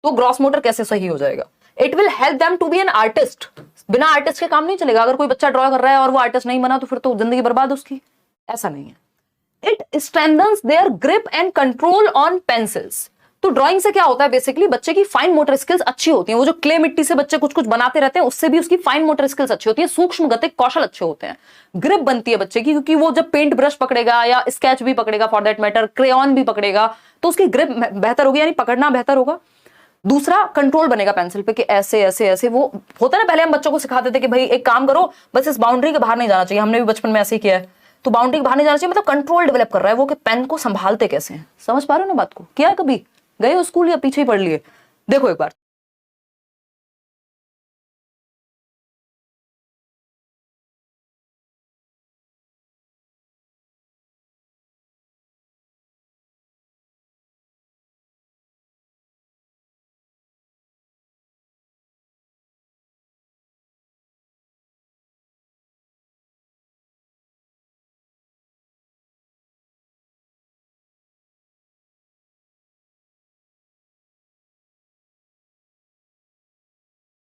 Speaker 1: तो ग्रॉस मोटर कैसे सही हो जाएगा। It will help them to be an artist, बिना आर्टिस्ट के काम नहीं चलेगा। अगर कोई बच्चा ड्रॉ कर रहा है और वो आर्टिस्ट नहीं बना तो फिर तो जिंदगी बर्बाद उसकी, ऐसा नहीं है। It strengthens their grip and control on pencils, तो ड्राइंग से क्या होता है, बेसिकली बच्चे की फाइन मोटर स्किल्स अच्छी होती हैं। वो जो क्ले मिट्टी से बच्चे कुछ कुछ बनाते रहते हैं, उससे भी उसकी फाइन मोटर स्किल्स अच्छी होती है, सूक्ष्म गतिक कौशल अच्छे होते हैं, ग्रिप बनती है बच्चे की, क्योंकि वो जब पेंट ब्रश पकड़ेगा या स्केच भी पकड़ेगा, फॉर दैट मैटर क्रेयॉन भी पकड़ेगा, तो उसकी ग्रिप बेहतर होगी, यानी पकड़ना बेहतर होगा। दूसरा, कंट्रोल बनेगा पेंसिल पे, कि ऐसे ऐसे ऐसे, वो होता है ना, पहले हम बच्चों को सिखाते थे कि भाई एक काम करो, बस इस बाउंड्री के बाहर नहीं जाना चाहिए, हमने भी बचपन में ऐसे ही किया है, तो बाउंड्री के बाहर नहीं जाना चाहिए, मतलब कंट्रोल डेवलप कर रहा है वो, कि पेन को संभालते कैसे हैं। समझ पा रहे हो ना बात को, किया कभी, गए हो स्कूल या पीछे ही पढ़ लिए। देखो एक बार,